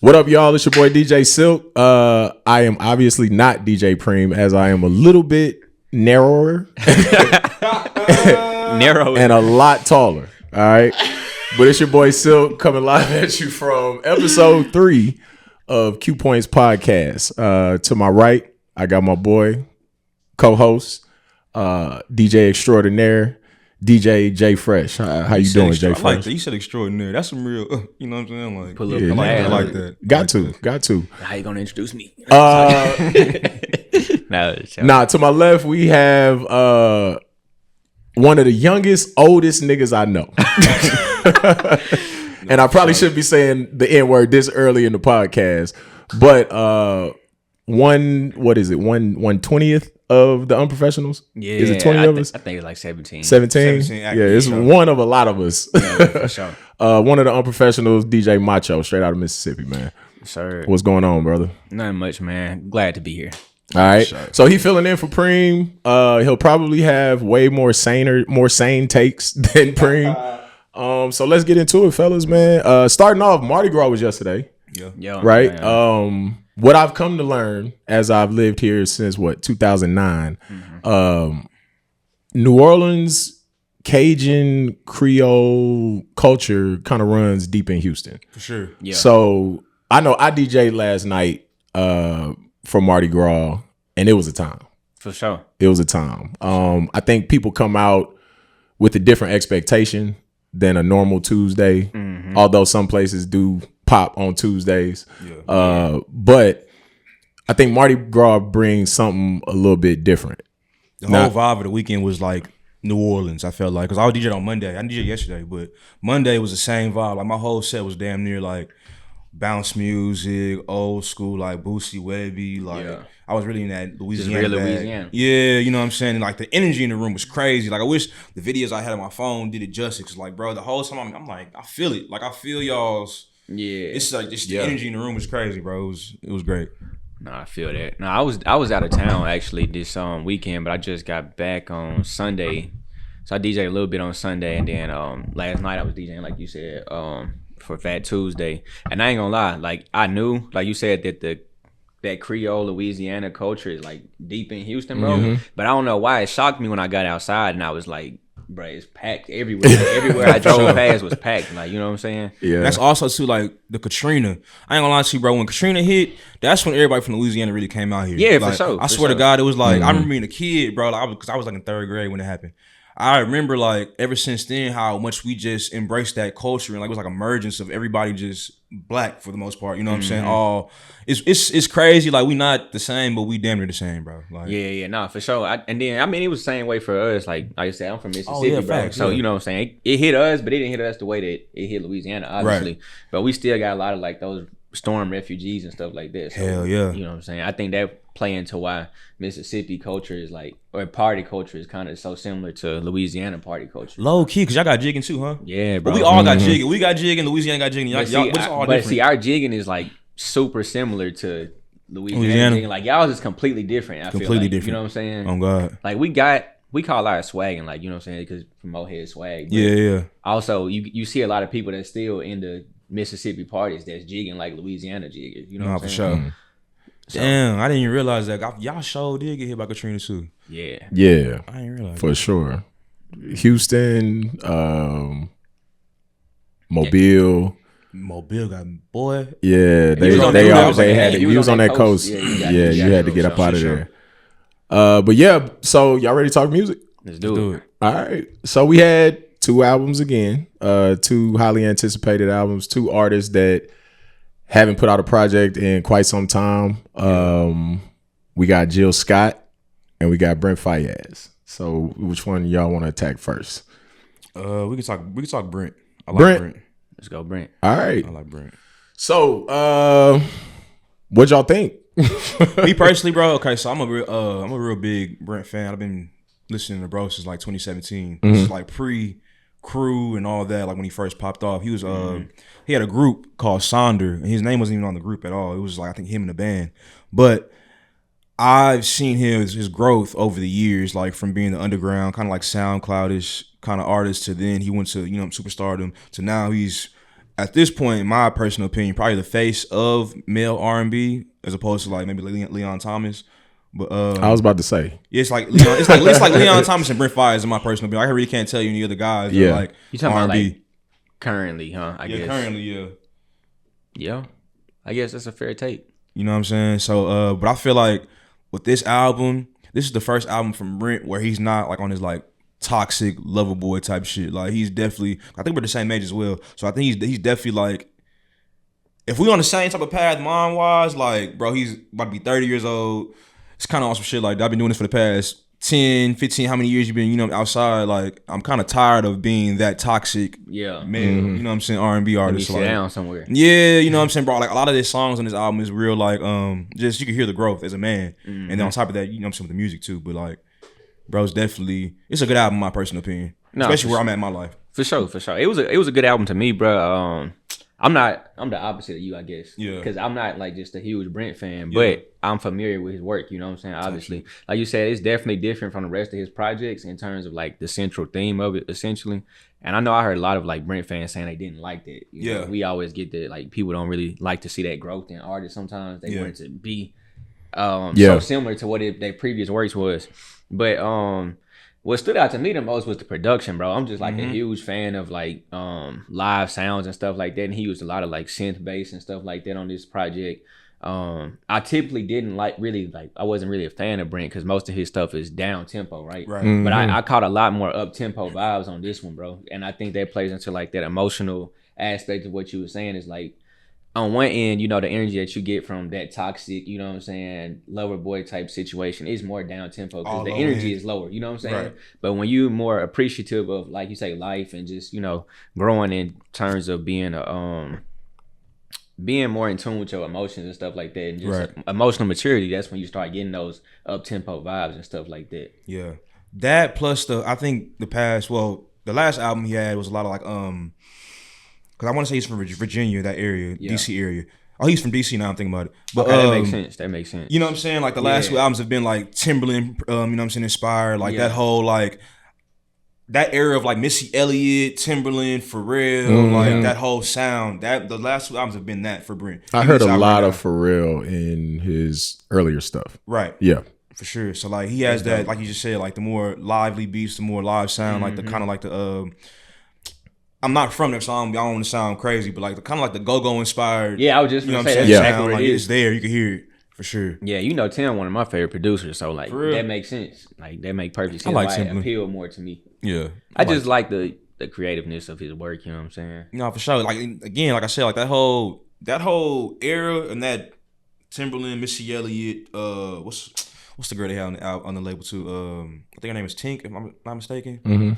What up, y'all? It's your boy DJ Silk. I am obviously not DJ Preem, as I am a little bit narrower and a lot taller. All right, but it's your boy Silk coming live at you from episode 3 of Q Points Podcast. To my right, I got my boy, co-host, DJ extraordinaire, DJ J Fresh. How you doing, J Fresh? I like that. You said extraordinary. That's some real, you know what I'm saying? Like, put a little I like that. Got to. How you gonna introduce me? Nah, to my left, we have one of the youngest, oldest niggas I know. And I probably shouldn't be saying the N-word this early in the podcast, but 1/20th of the unprofessionals? Yeah. Is it 20 of us? I think it's like 17. 17? Yeah, it's one of a lot of us. Yeah, for sure. One of the unprofessionals, DJ Macho, straight out of Mississippi, man. Sir. What's going on, brother? Nothing much, man. Glad to be here. All right. So he filling in for Preem. He'll probably have way more sane takes than Preem. So let's get into it, fellas, man. Starting off, Mardi Gras was yesterday. Yeah. Right? Man. What I've come to learn as I've lived here since 2009, New Orleans Cajun Creole culture kind of runs deep in Houston. For sure. Yeah. So I know I DJ'd last night for Mardi Gras, and it was a time. For sure. It was a time. I think people come out with a different expectation than a normal Tuesday, although some places do pop on Tuesdays. Yeah. But I think Mardi Gras brings something a little bit different. The whole vibe of the weekend was like New Orleans, I felt like. Because I was DJing on Monday. I DJed yesterday, but Monday was the same vibe. Like my whole set was damn near like bounce music, old school, like Boosie Webby. Like I was really in that Louisiana. Just real Louisiana. Yeah, you know what I'm saying? And like the energy in the room was crazy. Like I wish the videos I had on my phone did it justice. Cause like, bro, the whole time I'm like, I feel it. Like I feel y'all's. Yeah, it's like just the energy in the room was crazy, bro. It was great. No, I feel that. No, I was out of town actually this weekend, but I just got back on Sunday, so I DJed a little bit on Sunday, and then last night I was DJing like you said for Fat Tuesday, and I ain't gonna lie, like I knew, like you said, that Creole Louisiana culture is like deep in Houston, bro. But I don't know why it shocked me when I got outside and I was like, bro, it's packed everywhere. Everywhere I drove past was packed. Like, you know what I'm saying? Yeah. That's also too like the Katrina. I ain't gonna lie to you, bro. When Katrina hit, that's when everybody from Louisiana really came out here. Yeah, like, for sure. I swear to God, it was like I remember being a kid, bro. Like because I was like in 3rd grade when it happened. I remember like ever since then how much we just embraced that culture and like it was like emergence of everybody just black for the most part. You know what I'm saying? All it's crazy. Like we not the same, but we damn near the same, bro. Like nah, for sure. And then I mean it was the same way for us. Like I said, I'm from Mississippi, bro. Facts, so you know what I'm saying? It hit us, but it didn't hit us the way that it hit Louisiana, obviously. Right. But we still got a lot of like those storm refugees and stuff like that. So, hell yeah. You know what I'm saying? I think that play into why Mississippi culture is like, or party culture is kind of so similar to Louisiana party culture. Low key, because y'all got jigging too, huh? Yeah, bro. But we all got jigging. We got jigging. Louisiana got jigging. But see, our jigging is like super similar to Louisiana jigging. Like y'all is completely different. I feel like, different. You know what I'm saying? Oh God. Like we call ours swagging, like, you know what I'm saying? Because from Mohead swag. But yeah. Also, you see a lot of people that's still in the Mississippi parties that's jigging like Louisiana jiggers. You know what I'm saying? For sure. So, damn, I didn't even realize that. Y'all sure did get hit by Katrina too. Yeah. I didn't realize for sure. Houston, Mobile. Mobile got boy. Yeah, they had he was on that coast. Yeah, you had to get up out of there. But yeah, so y'all ready to talk music? Let's do it. All right. So we had 2 albums again, 2 highly anticipated albums, 2 artists that haven't put out a project in quite some time. We got Jill Scott and we got Brent Faiyaz. So which one y'all want to attack first? We can talk Brent. I like Brent. Let's go Brent. All right. I like Brent. So what y'all think? Me personally, bro. Okay, so I'm a real big Brent fan. I've been listening to bro since like 2017. This is like pre-Crew and all that. Like when he first popped off, he was he had a group called Sonder, and his name wasn't even on the group at all. It was like I think him and the band. But I've seen his growth over the years, like from being the underground, kind of like SoundCloud-ish kind of artist, to then he went to superstardom, to now he's at this point, in my personal opinion, probably the face of male R&B as opposed to like maybe Leon Thomas. But I was about to say, yeah, it's like Leon Thomas and Brent Faiyaz in my personal opinion. I really can't tell you any other guys that are like you talking R&B. about like currently, huh? I guess Currently, yeah. Yeah, I guess that's a fair take. You know what I'm saying? So, but I feel like with this album, this is the first album from Brent where he's not like on his like toxic lover boy type shit. Like he's definitely, I think we're the same age as well. So I think he's definitely like, if we on the same type of path mind wise, like bro, he's about to be 30 years old. It's kind of on some shit like that. I've been doing this for the past 10, 15, how many years you been, you know, outside. Like I'm kind of tired of being that toxic male, you know what I'm saying, R&B artist. Let me sit down somewhere. Yeah, you know what I'm saying, bro. Like a lot of these songs on this album is real like just you can hear the growth as a man. And then on top of that, you know what I'm saying, with the music too. But like, bro, it's a good album in my personal opinion. Especially where I'm at in my life. For sure. It was a good album to me, bro. I'm the opposite of you, I guess. Yeah. Because I'm not like just a huge Brent fan, but I'm familiar with his work, you know what I'm saying? Obviously. Like you said, it's definitely different from the rest of his projects in terms of like the central theme of it, essentially. And I know I heard a lot of like Brent fans saying they didn't like that. You know, we always get that like people don't really like to see that growth in artists sometimes. They want it to be so similar to what their previous works was. But what stood out to me the most was the production, bro. I'm just like a huge fan of like live sounds and stuff like that. And he used a lot of like synth bass and stuff like that on this project. I typically didn't I wasn't really a fan of Brent because most of his stuff is down tempo, right? But I caught a lot more up tempo vibes on this one, bro. And I think that plays into like that emotional aspect of what you were saying is like, on one end, you know, the energy that you get from that toxic, you know what I'm saying, lover boy type situation is more down tempo because the energy is lower, you know what I'm saying? Right. But when you're more appreciative of, like you say, life and just, you know, growing in terms of being being more in tune with your emotions and stuff like that and just emotional maturity, that's when you start getting those up tempo vibes and stuff like that. Yeah. That plus I think the last album he had was a lot of like because I want to say he's from Virginia, that area, DC area. Oh, he's from DC now. I'm thinking about it. But that makes sense. You know what I'm saying? Like the last two albums have been like Timberland, you know what I'm saying, inspired. Like that whole like that era of like Missy Elliott, Timberland, Pharrell, like that whole sound. That the last two albums have been that for Brent. I heard a lot of Pharrell in his earlier stuff. Right. Yeah. For sure. So like he has that, like you just said, like the more lively beats, the more live sound, like the kind of like the I'm not from there, so I don't want to sound crazy, but like the kind of like the go-go inspired. Yeah, I was just gonna say that's exactly what it is. It's there, you can hear it for sure. Yeah, you know, Tim, one of my favorite producers, so like that makes sense. Like that make perfect sense. I like why Timberland. It appeal more to me. Yeah, I just like the creativeness of his work. You know what I'm saying? No, for sure. Like again, like I said, like that whole era and that Timberland, Missy Elliott, what's the girl they have on the label too? I think her name is Tink, if I'm not mistaken.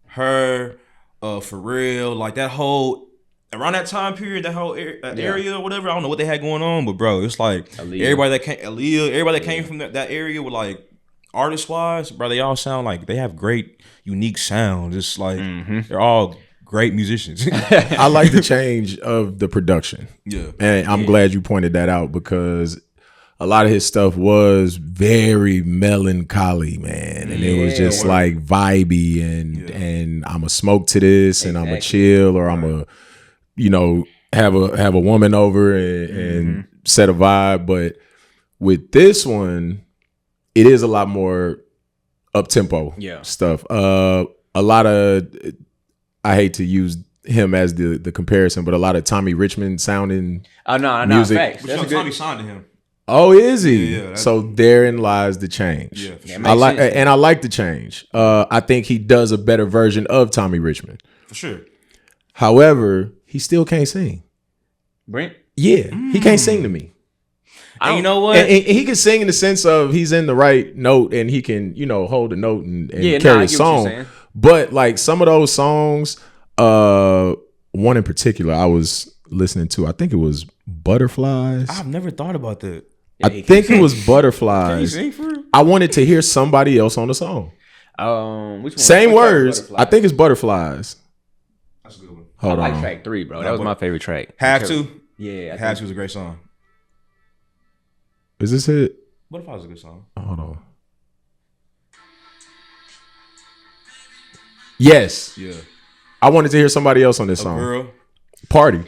Her. Pharrell, like that whole around that time period, that whole area or whatever. I don't know what they had going on, but bro, it's like everybody that came from that area with like artist wise, bro, they all sound like they have great, unique sounds. It's like they're all great musicians. I like the change of the production. Yeah, and I'm glad you pointed that out because a lot of his stuff was very melancholy, man. And it was just like vibey and I'm a smoke to this and I'm a chill or I'm a, you know, have a woman over and set a vibe. But with this one, it is a lot more up tempo stuff. A lot of, I hate to use him as the comparison, but a lot of Tommy Richmond sounding music. Facts. But Tommy signed to him. Oh, is he? Yeah, so therein lies the change. Yeah, for sure. I like the change. I think he does a better version of Tommy Richmond. For sure. However, he still can't sing. Brent? Yeah, he can't sing to me. And you know what? And he can sing in the sense of he's in the right note and he can, you know, hold a note and carry a song. But like some of those songs, one in particular I was listening to, I think it was Butterflies. I've never thought about that. I think it was Butterflies. Can you sing for real? I wanted to hear somebody else on the song. Which one? Same words. I think it's Butterflies. That's a good one. Hold on. I like track 3, bro. That was my favorite track. Have to? Yeah. Have to was a great song. Is this it? Butterflies is a good song. Hold on. Yes. Yeah. I wanted to hear somebody else on this song. Girl. Party.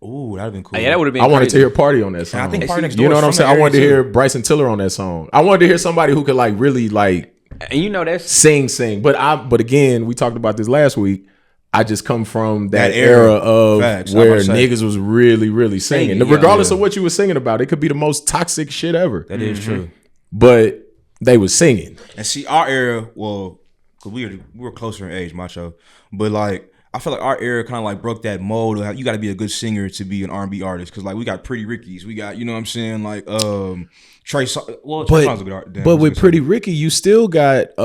Ooh, that'd been cool. Yeah, that would have been. I wanted to hear Party on that song. I think Party Next You Door know what I'm is saying? from I that wanted to area, hear too. Bryson Tiller on that song. I wanted to hear somebody who could like really like And you know that's sing. But again, we talked about this last week. I just come from that era of Facts. where niggas was really singing. Singing, Regardless of what you were singing about, it could be the most toxic shit ever. That is true. But they was singing. And see, our era, well, because we were closer in age, macho. But like, I feel like our era kind of like broke that mold of how you got to be a good singer to be an R&B artist. Because like we got Pretty Ricky's, we got, you know what I'm saying, like Trey Songz a good art. But with Pretty Ricky, you still got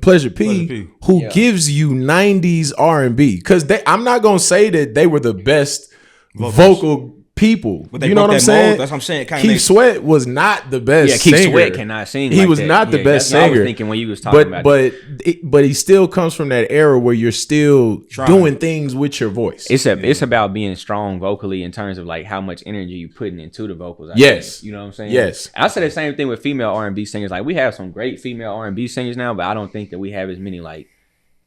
Pleasure P, who gives you 90s R&B. Because I'm not gonna say that they were the best vocal people. But they you know broke what I'm that saying? mold. That's what I'm saying. It kinda Keith makes- Sweat was not the best yeah. Keith singer. Sweat cannot sing. He like was that. not the Yeah, best that's what I singer. was thinking when you was talking about it. But he still comes from that era where you're still doing things with your voice. It's about being strong vocally in terms of like how much energy you putting into the vocals. I Yes. think. You know what I'm saying? Yes. I say the same thing with female R&B singers. Like we have some great female R&B singers now, but I don't think that we have as many like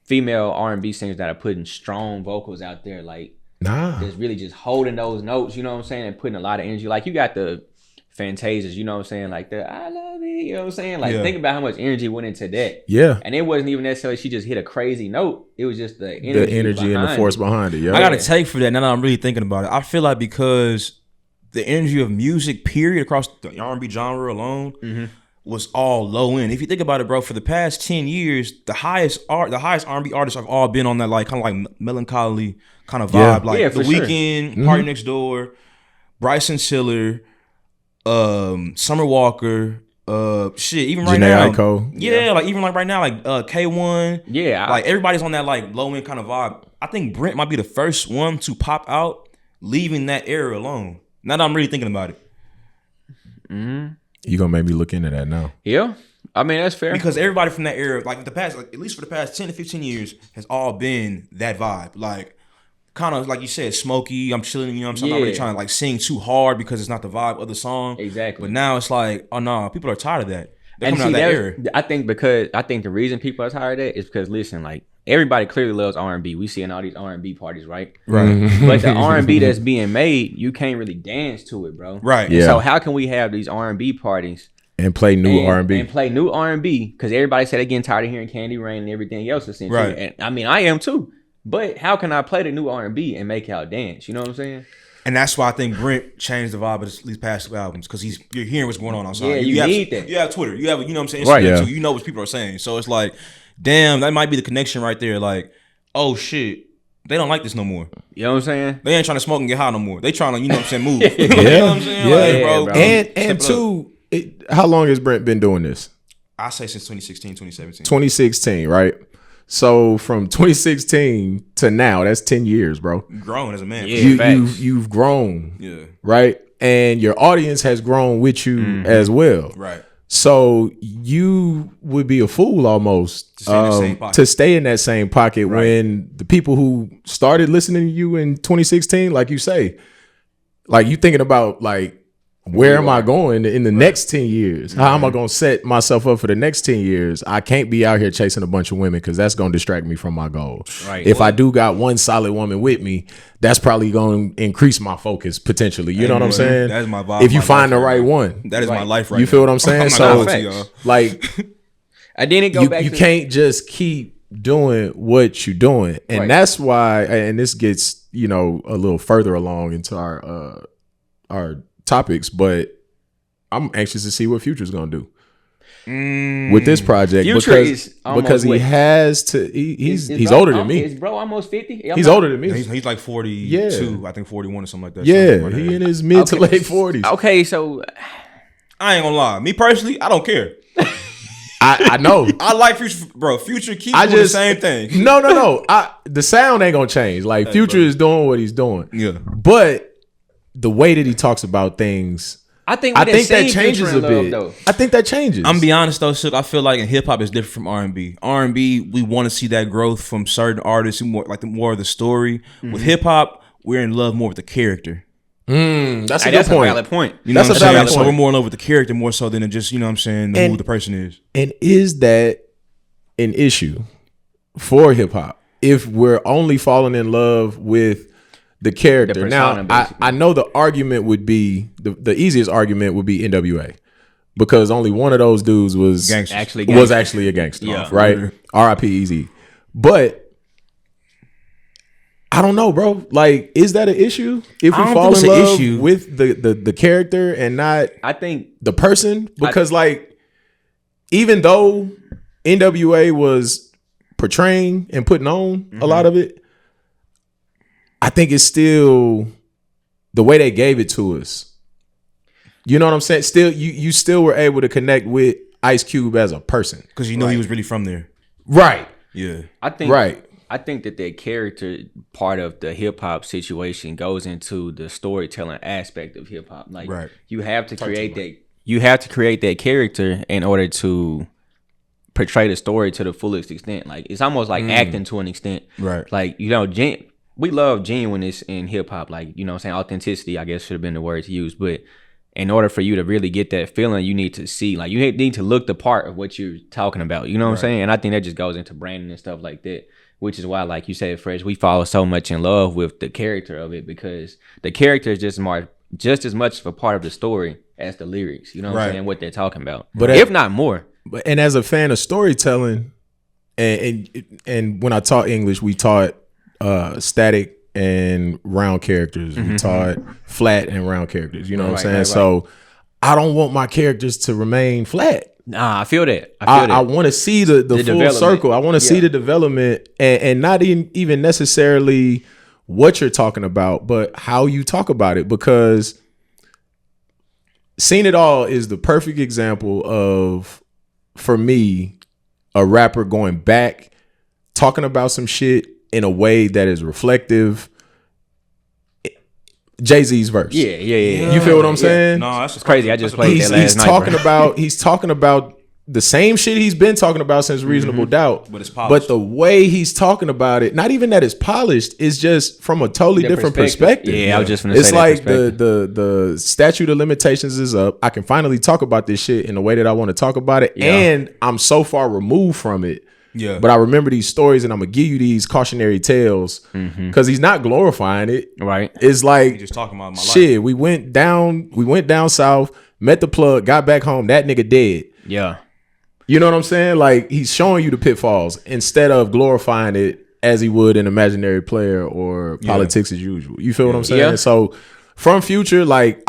female R&B singers that are putting strong vocals out there. Like that's really just holding those notes. You know what I'm saying? And putting a lot of energy. Like you got the Fantasias. You know what I'm saying? Like the I love you. You know what I'm saying? Like think about how much energy went into that. Yeah. And it wasn't even necessarily she just hit a crazy note. It was just the energy and the force behind it. Yeah. I got to take for that now that I'm really thinking about it. I feel like because the energy of music, period, across the R&B genre alone was all low end. If you think about it, bro, for the past 10 years, the highest R&B artists have all been on that like kind of like melancholy kind of vibe. Like The Weeknd, Party Next Door, Bryson Tiller, Summer Walker, even right Jhené now. Aiko. Yeah, like even like right now, like K1. Yeah. Like everybody's on that like low end kind of vibe. I think Brent might be the first one to pop out, leaving that era alone. Now that I'm really thinking about it. You gonna make me look into that now. Yeah. I mean, that's fair. Because everybody from that era, like the past, like, at least for the past 10 to 15 years, has all been that vibe. Like, kind of like you said, smoky, I'm chilling, you know what I'm saying? I'm not really trying to like sing too hard because it's not the vibe of the song. Exactly. But now it's like, oh no, people are tired of that. They're And coming out of that era. I think the reason people are tired of that is because listen, like everybody clearly loves R&B. We see in all these R&B parties, right? Right. But the R&B that's being made, you can't really dance to it, bro. Right. Yeah. So how can we have these R&B parties And play new R&B. and play new R&B? Because everybody said they're getting tired of hearing Candy Rain and everything else essentially. Right. And I mean, I am too. But how can I play the new R&B and make y'all dance? You know what I'm saying? And that's why I think Brent changed the vibe of these past two albums because you're hearing what's going on outside. Yeah, you need that. You have Twitter. You have, you know what I'm saying? Right, Instagram, yeah. too. You know what people are saying. So it's like, damn, that might be the connection right there. Like, oh shit, they don't like this no more. You know what I'm saying? They ain't trying to smoke and get high no more. They trying to, you know what I'm saying, move. Yeah. You know what I'm saying? Yeah. Like, bro. And two, how long has Brent been doing this? I say since 2016, 2017. 2016, right? So from 2016 to now, that's 10 years, bro. Grown as a man. Yeah. facts. You've grown, Yeah. right? And your audience has grown with you as well. Right. So you would be a fool almost To stay in that same pocket. to stay in that same pocket when the people who started listening to you in 2016, like you say, like you thinking about like, where am I going in the next 10 years? How am I going to set myself up for the next 10 years? I can't be out here chasing a bunch of women because that's going to distract me from my goals. Right. If I do got one solid woman with me, that's probably going to increase my focus potentially. You know what I'm saying? That is my vibe. If you my find the life right now. one. That is my life right You feel now. what I'm saying? I'm not So, gonna lie to y'all. like, And then it go back you to can't just keep doing what you're doing. And Right. that's why, and this gets, you know, a little further along into our topics, but I'm anxious to see what Future's gonna do with this project. Future is almost because he what? has to. He's bro, older than me. Is bro almost 50? He's older than me. He's like 42, Yeah. I think 41 or something like that. Yeah, Something like he that. in his mid to late 40s. Okay, so I ain't gonna lie. Me personally, I don't care. I know. I like Future, bro. Future keeps I doing just the same thing. No. The sound ain't gonna change. Like Future is doing what he's doing. Yeah. But the way that he talks about things, I think I think that changes a bit. Though. I think that changes. I'm gonna be honest though, Shook. I feel like in hip hop is different from R&B. R&B, we want to see that growth from certain artists who more like the more of the story. With hip hop, we're in love more with the character. That's a Hey, good that's point. a valid point. You know That's what a I'm valid saying? So point. we're more in love with the character more so than just, you know what I'm saying, who the person is. And is that an issue for hip hop? If we're only falling in love with the character. The Now, persona, basically. I know the argument would be the easiest argument would be NWA because only one of those dudes was Gangsters. was actually a gangster, Yeah. right? R.I.P. Easy. But I don't know, bro. Like, is that an issue if we I don't fall think in it's an love issue. with the character and not I think the person? Because like, even though NWA was portraying and putting on a lot of it, I think it's still the way they gave it to us. You know what I'm saying? Still, you still were able to connect with Ice Cube as a person, Because you know he was really from there. right? Yeah. I think Right. I think that character part of the hip hop situation goes into the storytelling aspect of hip hop. Like Right. you have to create that. You have to create that character in order to portray the story to the fullest extent. Like it's almost like acting to an extent. Right. Like we love genuineness in hip hop. Like you know, what I'm saying authenticity. I guess should have been the word to use, but. In order for you to really get that feeling, you need to see, like, you need to look the part of what you're talking about. You know what I'm saying? And I think that just goes into branding and stuff like that, which is why, like you said, Fresh, we fall so much in love with the character of it because the character is just as much of a part of the story as the lyrics. You know what I'm saying? What they're talking about, But if not more. And as a fan of storytelling, and when I taught English, we taught static and round characters. We taught flat and round characters. You know what I'm saying? Right. So I don't want my characters to remain flat. Nah, I feel that. I want to see the full development. circle. I want to see the development and not even necessarily what you're talking about, but how you talk about it. Because Seen It All is the perfect example of, for me, a rapper going back, talking about some shit in a way that is reflective. Jay-Z's verse. Yeah. You feel what I'm saying? No, that's It's crazy. I just played that last He's night. talking bro. about he's talking about the same shit he's been talking about since Reasonable Doubt. But it's polished. But the way he's talking about it, not even that it's polished, it's just from a totally The different perspective. Yeah, I was just gonna say it's that like perspective. the statute of limitations is up. I can finally talk about this shit in the way that I want to talk about it. Yeah. And I'm so far removed from it. Yeah. But I remember these stories and I'm gonna give you these cautionary tales because he's not glorifying it. Right. It's like just talking about my shit. life. We went down south, met the plug, got back home. That nigga dead. Yeah. You know what I'm saying? Like he's showing you the pitfalls instead of glorifying it as he would an imaginary player or politics as usual. You feel what I'm saying? Yeah. So from Future, like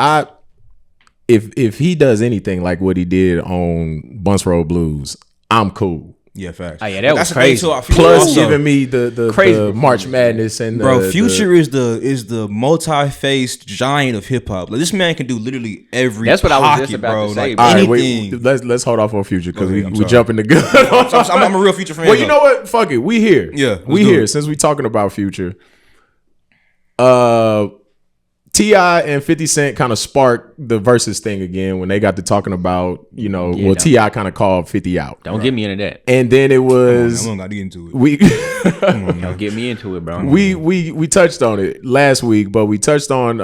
if he does anything like what he did on Bunce Road Blues, I'm cool. Yeah, facts. Oh, yeah, that was That's the thing, crazy. too. I feel Plus also- giving me the Crazy March Madness and Bro, Future is the multi-faced giant of hip hop. Like this man can do literally every. That's what I was pocket, just about bro. to say, Like bro. all right, anything. wait, let's hold off on Future because Okay, we I'm sorry. jumping the gun. I'm a real Future fan. Well, you know what? Fuck it. We here. Yeah, let's we do here it. since we talking about Future. T.I. and 50 Cent kind of sparked the versus thing again when they got to talking about, T.I. kind of called 50 out. Don't get me into that. And then it was I'm not getting into it. we Don't get me into it, bro. we touched on it last week, but we touched on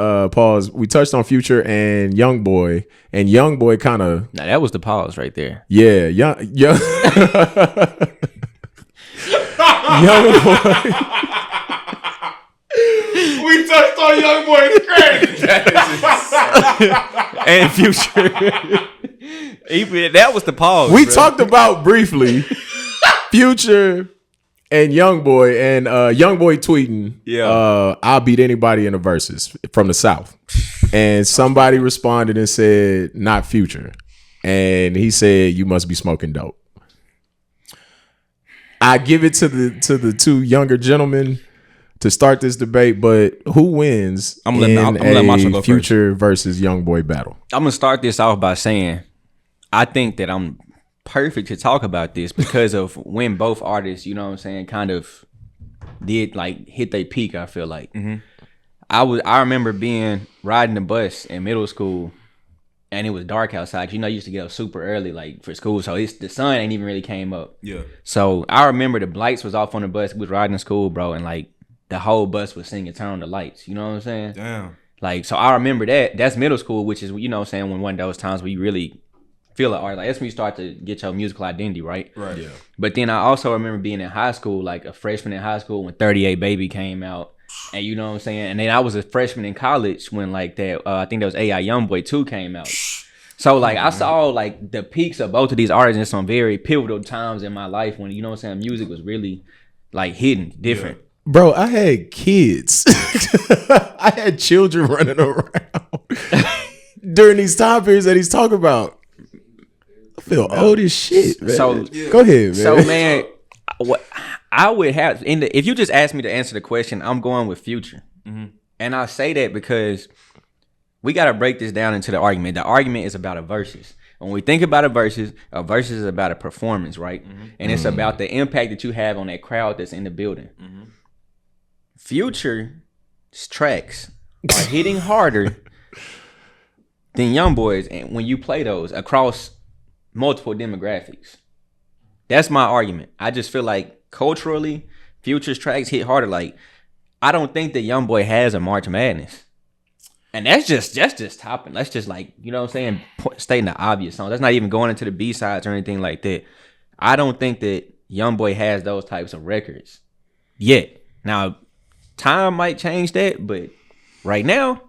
we touched on Future and Youngboy, and Youngboy kind of Now that was the pause right there. young Youngboy. We touched on Youngboy. It's crazy. And Future. Even that was the pause. We bro. talked about briefly Future and Youngboy, and Youngboy tweeting, I'll beat anybody in the verses from the South. And somebody responded and said, not Future. And he said, you must be smoking dope. I give it to the two younger gentlemen to start this debate, but who wins I'm gonna let Macho go Future versus Youngboy battle? I'm gonna start this off by saying I think that I'm perfect to talk about this because of when both artists, you know what I'm saying, kind of did like hit their peak. I feel like I remember riding the bus in middle school, and it was dark outside. 'Cause, I used to get up super early like for school, so the sun ain't even really came up. Yeah. So I remember the lights was off on the bus. We was riding to school, bro, and like the whole bus was singing "Turn on the Lights." You know what I'm saying? Damn. Like, so I remember that. That's middle school, which is, you know what I'm saying, when one of those times where you really feel an art. Like, that's when you start to get your musical identity, right? Right. Yeah. But then I also remember being in high school, like a freshman in high school when 38 Baby came out. And you know what I'm saying? And then I was a freshman in college when like that, I think that was AI Youngboy 2 came out. So like I saw like the peaks of both of these artists in some very pivotal times in my life when, you know what I'm saying, music was really like hidden, different. Yeah. Bro, I had kids. I had children running around during these time periods that he's talking about. I feel old as shit, man. So go ahead, man. So man, what I would have if you just asked me to answer the question, I'm going with Future. Mm-hmm. And I say that because we got to break this down into the argument. The argument is about a versus. When we think about a versus is about a performance, right? Mm-hmm. And it's about the impact that you have on that crowd that's in the building. Mm-hmm. Future's tracks are hitting harder than Youngboy's, and when you play those across multiple demographics. That's my argument. I just feel like culturally, Future's tracks hit harder. Like, I don't think that Youngboy has a March Madness. And that's just topping. That's just like, you know what I'm saying, stating the obvious song. That's not even going into the B-sides or anything like that. I don't think that Youngboy has those types of records yet. Now, time might change that, but right now,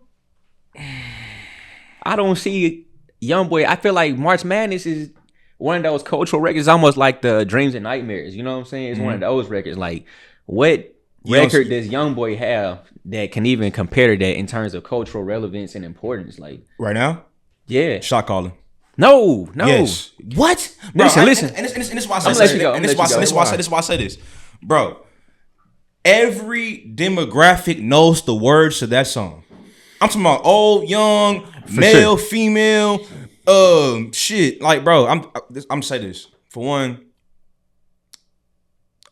I don't see Youngboy. I feel like March Madness is one of those cultural records, almost like the Dreams and Nightmares. You know what I'm saying? It's one of those records. Like, what record does Youngboy have that can even compare to that in terms of cultural relevance and importance? Like right now, yeah, Shot Calling. No. Yes. What? Bro, listen. And this is why I say this. Is why I say this, bro. Every demographic knows the words to that song. I'm talking about old, young, male, female, shit. Like, bro, I'm say this. For one,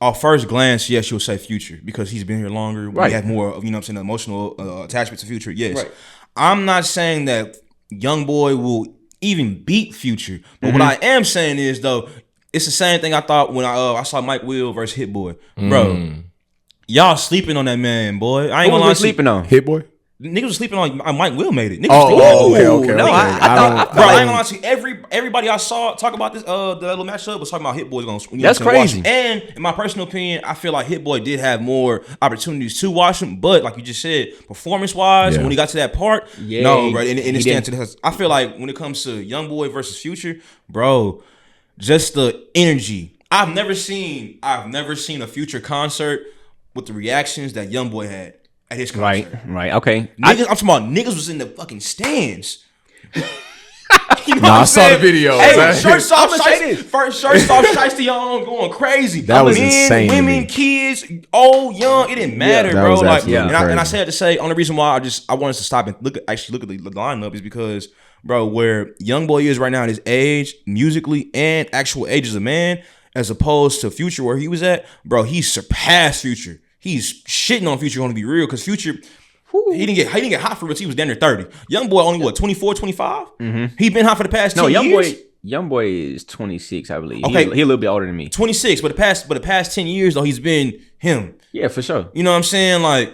our first glance, yes, you'll say Future because he's been here longer. Right. We have more of, you know what I'm saying, emotional attachment to Future. Yes. Right. I'm not saying that Youngboy will even beat Future. But what I am saying is, though, it's the same thing I thought when I saw Mike Will versus Hit Boy. Bro, y'all sleeping on that man, boy. I ain't gonna lie. Sleeping on Hit Boy? Niggas was sleeping on Mike Will made it. Niggas okay. No, I thought, bro, I ain't gonna lie to you. Everybody I saw talk about this, the little matchup was talking about Hit Boy's gonna. That's crazy. And in my personal opinion, I feel like Hit Boy did have more opportunities to watch him, but like you just said, performance wise, when he got to that part, no, bro. And it stands to this. I feel like when it comes to Youngboy versus Future, bro, just the energy. I've never seen a Future concert with the reactions that Youngboy had at his concert. Right, okay. Niggas, I'm talking about niggas was in the fucking stands. You know I saw the video. Hey, shirts off, shiesty on, going crazy. That was insane. Women, kids, old, young, it didn't matter, bro. Like, and I said to say, only reason why I wanted to stop and look at the lineup is because, bro, where Youngboy is right now at his age, musically and actual age as a man, as opposed to Future where he was at, bro, he surpassed Future. He's shitting on Future, gonna be real, because Future, he didn't get hot for real. He was down there 30. Youngboy only 24, 25? He been hot for the past 10 years. Youngboy is 26, I believe. Okay, he a little bit older than me. 26, but the past 10 years though, he's been him. Yeah, for sure. You know what I'm saying? Like,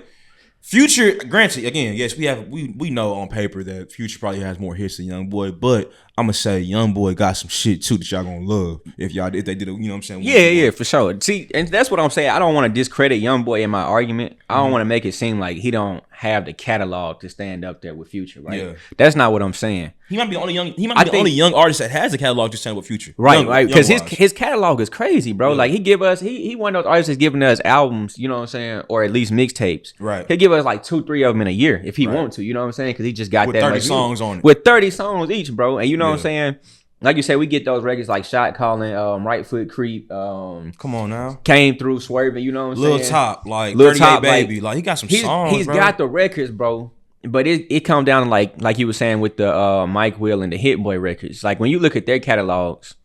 Future, granted, again, yes, we know on paper that Future probably has more hits than Youngboy, but I'm gonna say Youngboy got some shit too that y'all gonna love if they did it, you know what I'm saying? Yeah, for sure. See, and that's what I'm saying. I don't want to discredit Youngboy in my argument. I don't want to make it seem like he don't have the catalog to stand up there with Future, right? Yeah. That's not what I'm saying. He might be the only young artist that has a catalog to stand with Future. Right. Because his catalog is crazy, bro. Yeah. Like he one of those artists that's giving us albums, you know what I'm saying, or at least mixtapes. Right. He'll give us like 2-3 of them in a year if he want to. You know what I'm saying? Because he just got with that 30 songs on it. With 30 songs each, bro. And you know what I'm saying? Like you said, we get those records like Shot Calling, Right Foot Creep. Come on now. Came Through Swerving, you know what I'm saying? Lil Top, like Lil 38 Top, Baby. Like he got some songs, He's got the records, bro. But it come down to like you were saying with the Mike Will and the Hit Boy records. Like when you look at their catalogs,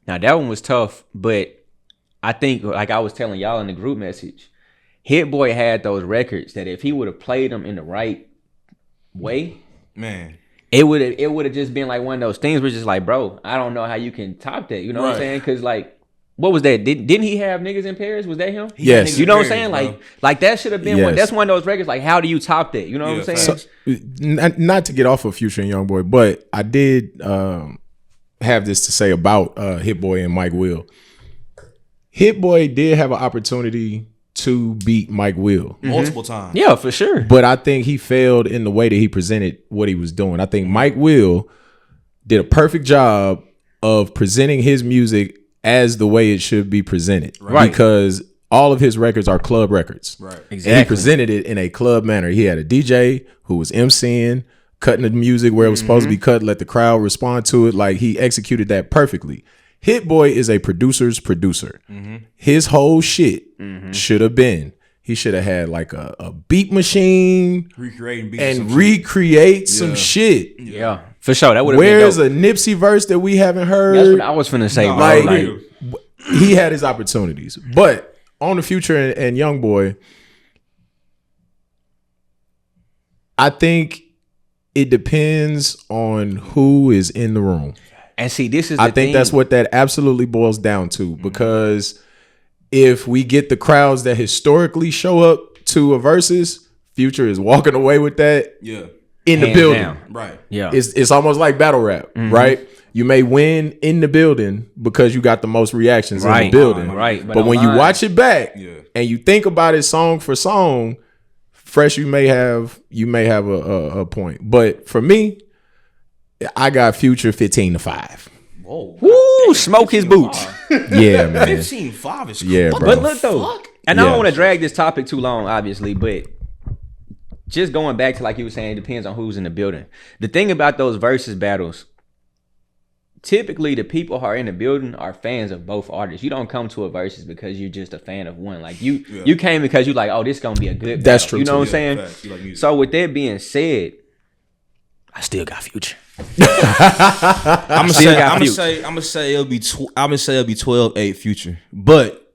now that one was tough, but I think like I was telling y'all in the group message, Hit Boy had those records that if he would have played them in the right way, man, it would have just been like one of those things where it's just like, bro, I don't know how you can top that. You know what I'm saying? Because like, what was that? Didn't he have Niggas in Paris? Was that him? Yes. You know what I'm saying? Like that should have been one. That's one of those records. Like, how do you top that? You know what I'm saying? So, not to get off of Future and Youngboy, but I did have this to say about Hit Boy and Mike Will. Hit Boy did have an opportunity to beat Mike Will. Multiple times. Yeah, for sure. But I think he failed in the way that he presented what he was doing. I think Mike Will did a perfect job of presenting his music as the way it should be presented. Right. Because all of his records are club records. Right. Exactly. And he presented it in a club manner. He had a DJ who was MCing, cutting the music where it was supposed to be cut, let the crowd respond to it. Like, he executed that perfectly. Hit Boy is a producer's producer. His whole shit should have been, he should have had like a beat machine Recreating beats and recreate some shit. Yeah, for sure. That would have Where's been a Nipsey verse that we haven't heard? That's what I was finna say, bro. Like, Like, he had his opportunities. But on the Future and Youngboy, I think it depends on who is in the room. and see, this is the I think thing. that's what that absolutely boils down to. Because if we get the crowds that historically show up to a versus, Future is walking away with that Yeah. in the Hands building. down. Right. Yeah. It's almost like battle rap, right? You may win in the building because you got the most reactions in the Right. building. Right. But when you online- watch it back Yeah. and you think about it song for song, Fresh, you may have a point. But for me, I got Future 15-5. Whoa. Woo, smoke his boots. Yeah, man. 15-5 is Yeah, what bro. But the look though, fuck? and I Yeah. don't want to drag this topic too long, obviously, but just going back to like you were saying, it depends on who's in the building. The thing about those versus battles, typically the people who are in the building are fans of both artists. You don't come to a versus because you're just a fan of one. Like you came because you like, oh, this gonna be a good battle. That's true, You know too. what I'm saying? Facts. You like music. So with that being said, I still got Future. I'm still got Future. gonna say it'll be 12-8 Future. But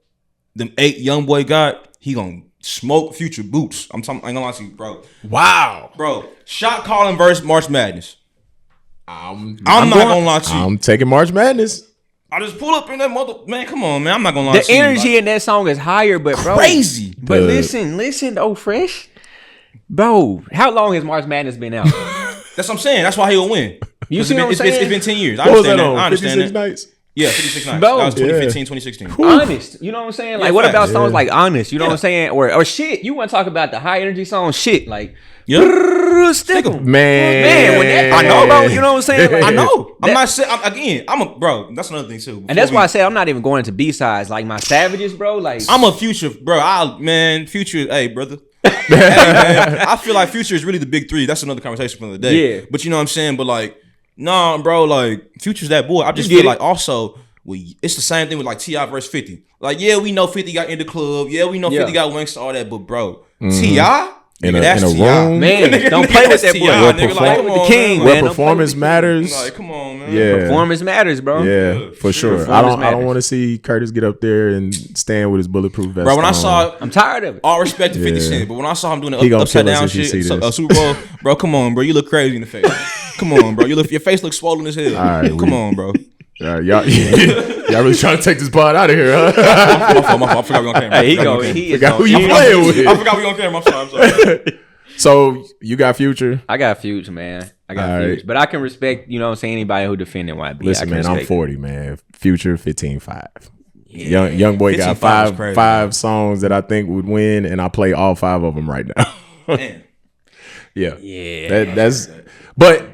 them 8 Youngboy got, he gonna smoke Future boots. I ain't gonna lie to you, bro. Wow. Bro, shot calling versus March Madness. I'm I'm not gonna lie to you. I'm taking March Madness. I just pull up in that mother, man. Come on, man. I'm not gonna lie The to you. energy in that song is higher, but bro, Crazy. But The- listen, though, Fresh, bro. How long has March Madness been out? That's what I'm saying. That's why he'll win. You It's see been, what I'm it's been- saying? it's been 10 years. I What was understand that that. on? I understand 56 that. nights? Yeah, 56 nights. Bro. That was 2015, Yeah. 2016. Honest, you know what I'm saying? Like, Yeah, what facts. about songs like Honest? You know what I'm Yeah. saying? Or shit. You want to talk about the high energy song? Shit, like stick 'em. Man. When that, I know, bro. You know what I'm saying? Like, I know. I'm That- not saying. I'm a bro. That's another thing too. and that's why I said I'm not even going into B-sides. Like my Savages, bro. Like I'm a Future, bro. Future. Hey, brother. Hey, man, I feel like Future is really the big 3. That's another conversation for the day. Yeah. But you know what I'm saying. But like, nah, bro. Like Future's that boy. I just You get feel it. like also. It's the same thing with like T.I. versus 50. Like, yeah, we know 50 got in the club. Yeah, we know 50 got Wingsta, all that. But bro, T.I. In Nigga, a- that's in a T.I. room. Man, Nigga, don't nigga, play with that's that boy. T.I., Where nigga, like, perform- come the on, king, man. Where man. Don't performance play with the matters. Like, come on, man. Yeah. performance matters, bro. Yeah, for sure. Performance I don't matters. want to see Curtis get up there and stand with his bulletproof vest. Bro, when I on. saw I'm tired of it. all respect to 50 Yeah. Cent, but when I saw him doing He the gonna upside kill us down if he see shit, this. Super Bowl, bro, come on, bro, you look crazy in the face. Come on, bro, your face looks swollen as hell. All right, Come on, bro. y'all really trying to take this pod out of here, huh? My fault. I forgot we on camera. Hey, he I forgot go. we on He is Forgot on. who you he- playing with. camera. I forgot we on camera. I'm sorry. So you got Future. I got Future, man. I got All right. Future, but I can respect. You know, what I'm saying anybody who defended YB. Listen, I can man, I'm respect 40, man. Future 15-5. Young boy got 15-5 is five crazy, five songs that I think would win, and I play all 5 of them right now. Man. Yeah, Yeah. That's. But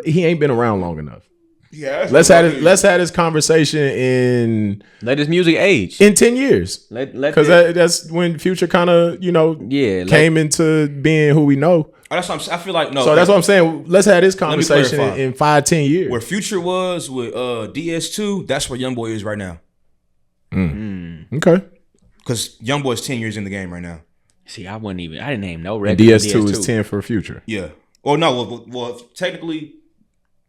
he ain't been around long enough. Yeah, Let's have this conversation in Let his music age. 10 years. Let Because that's when Future kind of, came into being who we know. That's what I'm saying. I feel like no. So that's what I'm saying. Let's have this me conversation clarify. in 5-10 years. Where Future was with DS2, that's where Youngboy is right now. Okay. Because Youngboy's 10 years in the game right now. See, I didn't name no And record. DS2 is 10 for Future. Yeah. Well, no. Well, technically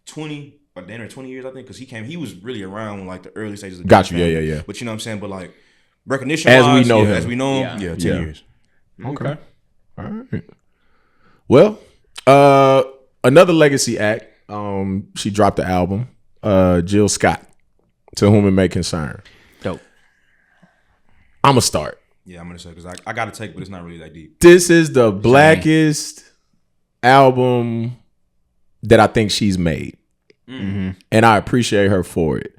20, but then or 20 years, I think, because he was really around like the early stages of the Got you. family. Yeah. But you know what I'm saying? But like recognition As we know him. as we know him, Yeah. 10 Yeah. years. Okay. All right. Well, another legacy act. She dropped the album. Jill Scott, To Whom It May Concern. Dope. I'ma start. Yeah, I'm gonna say because I got to take, but it's not really that deep. This is the blackest album that I think she's made. And I appreciate her for it.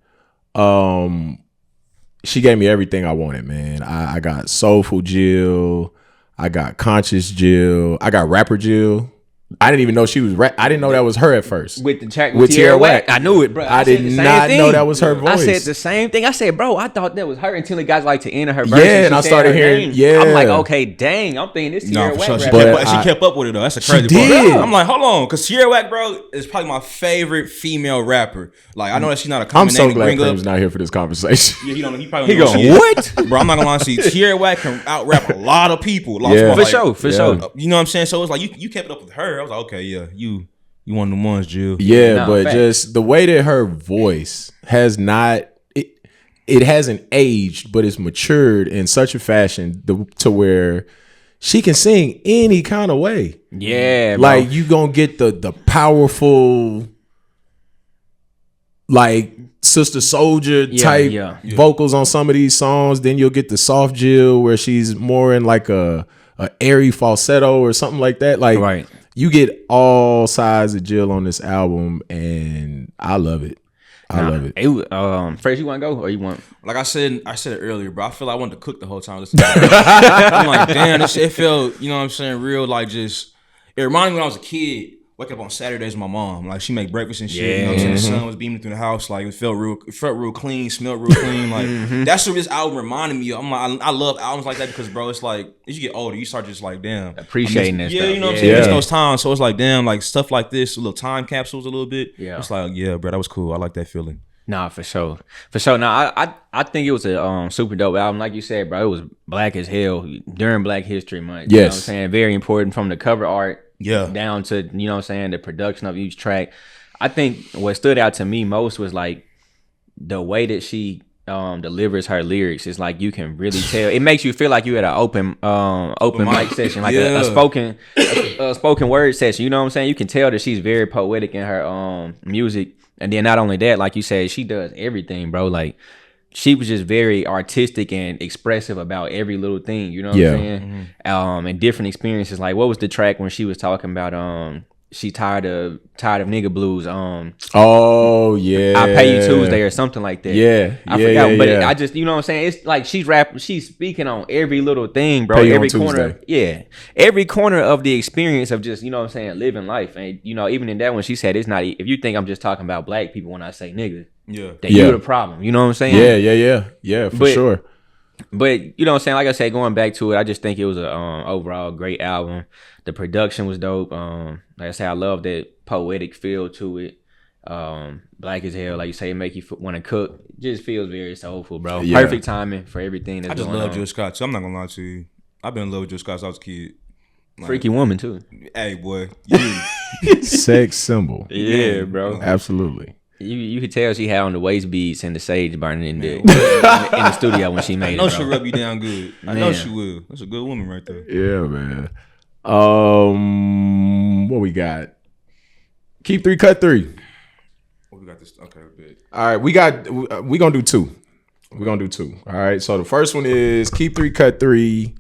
she gave me everything I wanted, man. I got Soulful Jill. I got Conscious Jill. I got Rapper Jill. I didn't even know she was I didn't know that was her at first. With the track with Tierra Whack. I knew it, bro. I did not know that was her voice. I said the same thing. I said, bro, I thought that was her until it got like to enter her verse. Yeah, and I started hearing, I'm like, okay, dang, I'm thinking this Tierra Whack. Sure. Rapper. She kept up with it though. That's a crazy part. I'm like, hold on, because Tierra Whack, bro, is probably my favorite female rapper. Like, I know that she's not a common name. I'm so glad Kramer's not here for this conversation. Yeah, he probably don't know what? Bro, I'm not gonna lie to you. Tierra Whack can out rap a lot of people. Yeah. For sure. You know what I'm saying? So it's like you kept up with her. I was like, okay, yeah, you one of them ones, Jill. Yeah, but fact. Just the way that her voice has not, it hasn't aged, but it's matured in such a fashion to where she can sing any kind of way. Yeah, like bro. You gonna get the powerful, like Sister Soldier type vocals on some of these songs. Then you'll get the soft Jill where she's more in like a airy falsetto or something like that. Like right. You get all sides of Jill on this album, and I love it. I love it. Fresh, you want to go or you want? Like I said it earlier, bro. I feel like I wanted to cook the whole time. I'm like, damn, this shit felt, you know what I'm saying, real. Like just, it reminded me when I was a kid. Wake up on Saturdays with my mom. Like she make breakfast and shit. Yeah. You know what I'm saying? The sun was beaming through the house. Like it felt real clean, smelled real clean. Like that's what this album reminded me of. I'm like, I love albums like that because, bro, it's like as you get older, you start just like, damn, appreciating that stuff. You know what I'm saying? It's those times. So it's like, damn, like stuff like this, little time capsules a little bit. Yeah. It's like, yeah, bro, that was cool. I like that feeling. Nah, for sure. Nah, I think it was a super dope album. Like you said, bro, it was black as hell during Black History Month. You know what I'm saying? Very important from the cover art down to, you know what I'm saying, the production of each track. I think what stood out to me most was like the way that she delivers her lyrics. It's like you can really tell. It makes you feel like you at an open mic session, like a spoken word session. You know what I'm saying? You can tell that she's very poetic in her music. And then not only that, like you said, she does everything, bro. Like she was just very artistic and expressive about every little thing. You know what I'm saying? And different experiences. Like what was the track when she was talking about she tired of nigga blues. Oh yeah, I Pay You Tuesday or something like that. Yeah, I forgot, but I just, you know what I'm saying. It's like she's speaking on every little thing, bro. Pay every on corner, Tuesday. every corner of the experience of just, you know what I'm saying, living life. And you know, even in that one, she said it's not. If you think I'm just talking about black people when I say nigga, then you're the problem. You know what I'm saying? Yeah, for sure. But you know what I'm saying? Like I said, going back to it, I just think it was a overall great album. The production was dope. Like I said, I love that poetic feel to it. Black as hell, like you say, it make you want to cook. It just feels very soulful, bro. Yeah. Perfect timing for everything that's going on. I just love Jill Scott too. I'm not gonna lie to you. I've been in love with Jill Scott since I was a kid. Like, freaky woman too. Hey boy, sex symbol. Yeah, bro. Absolutely. You could tell she had on the waist beads and the sage burning in the studio when she made it. I know she'll rub you down good. I know she will. That's a good woman right there. Yeah, man. What we got? Keep 3, cut 3. We got this. Okay, bit. All right, we gonna do 2. We're gonna do 2. All right. So the first one is Keep 3, cut 3,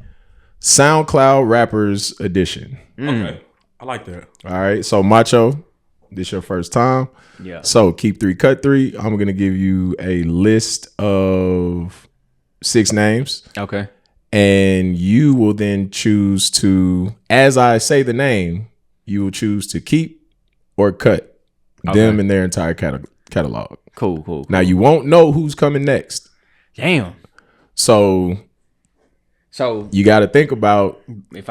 SoundCloud Rappers Edition. Okay, I like that. All right. So Macho, this your first time. Yeah. So Keep 3, cut 3. I'm gonna give you a list of 6 names. Okay. And you will then choose to, as I say the name, you will choose to keep or cut them in their entire catalog. Cool. Now you won't know who's coming next. Damn. So you got to think about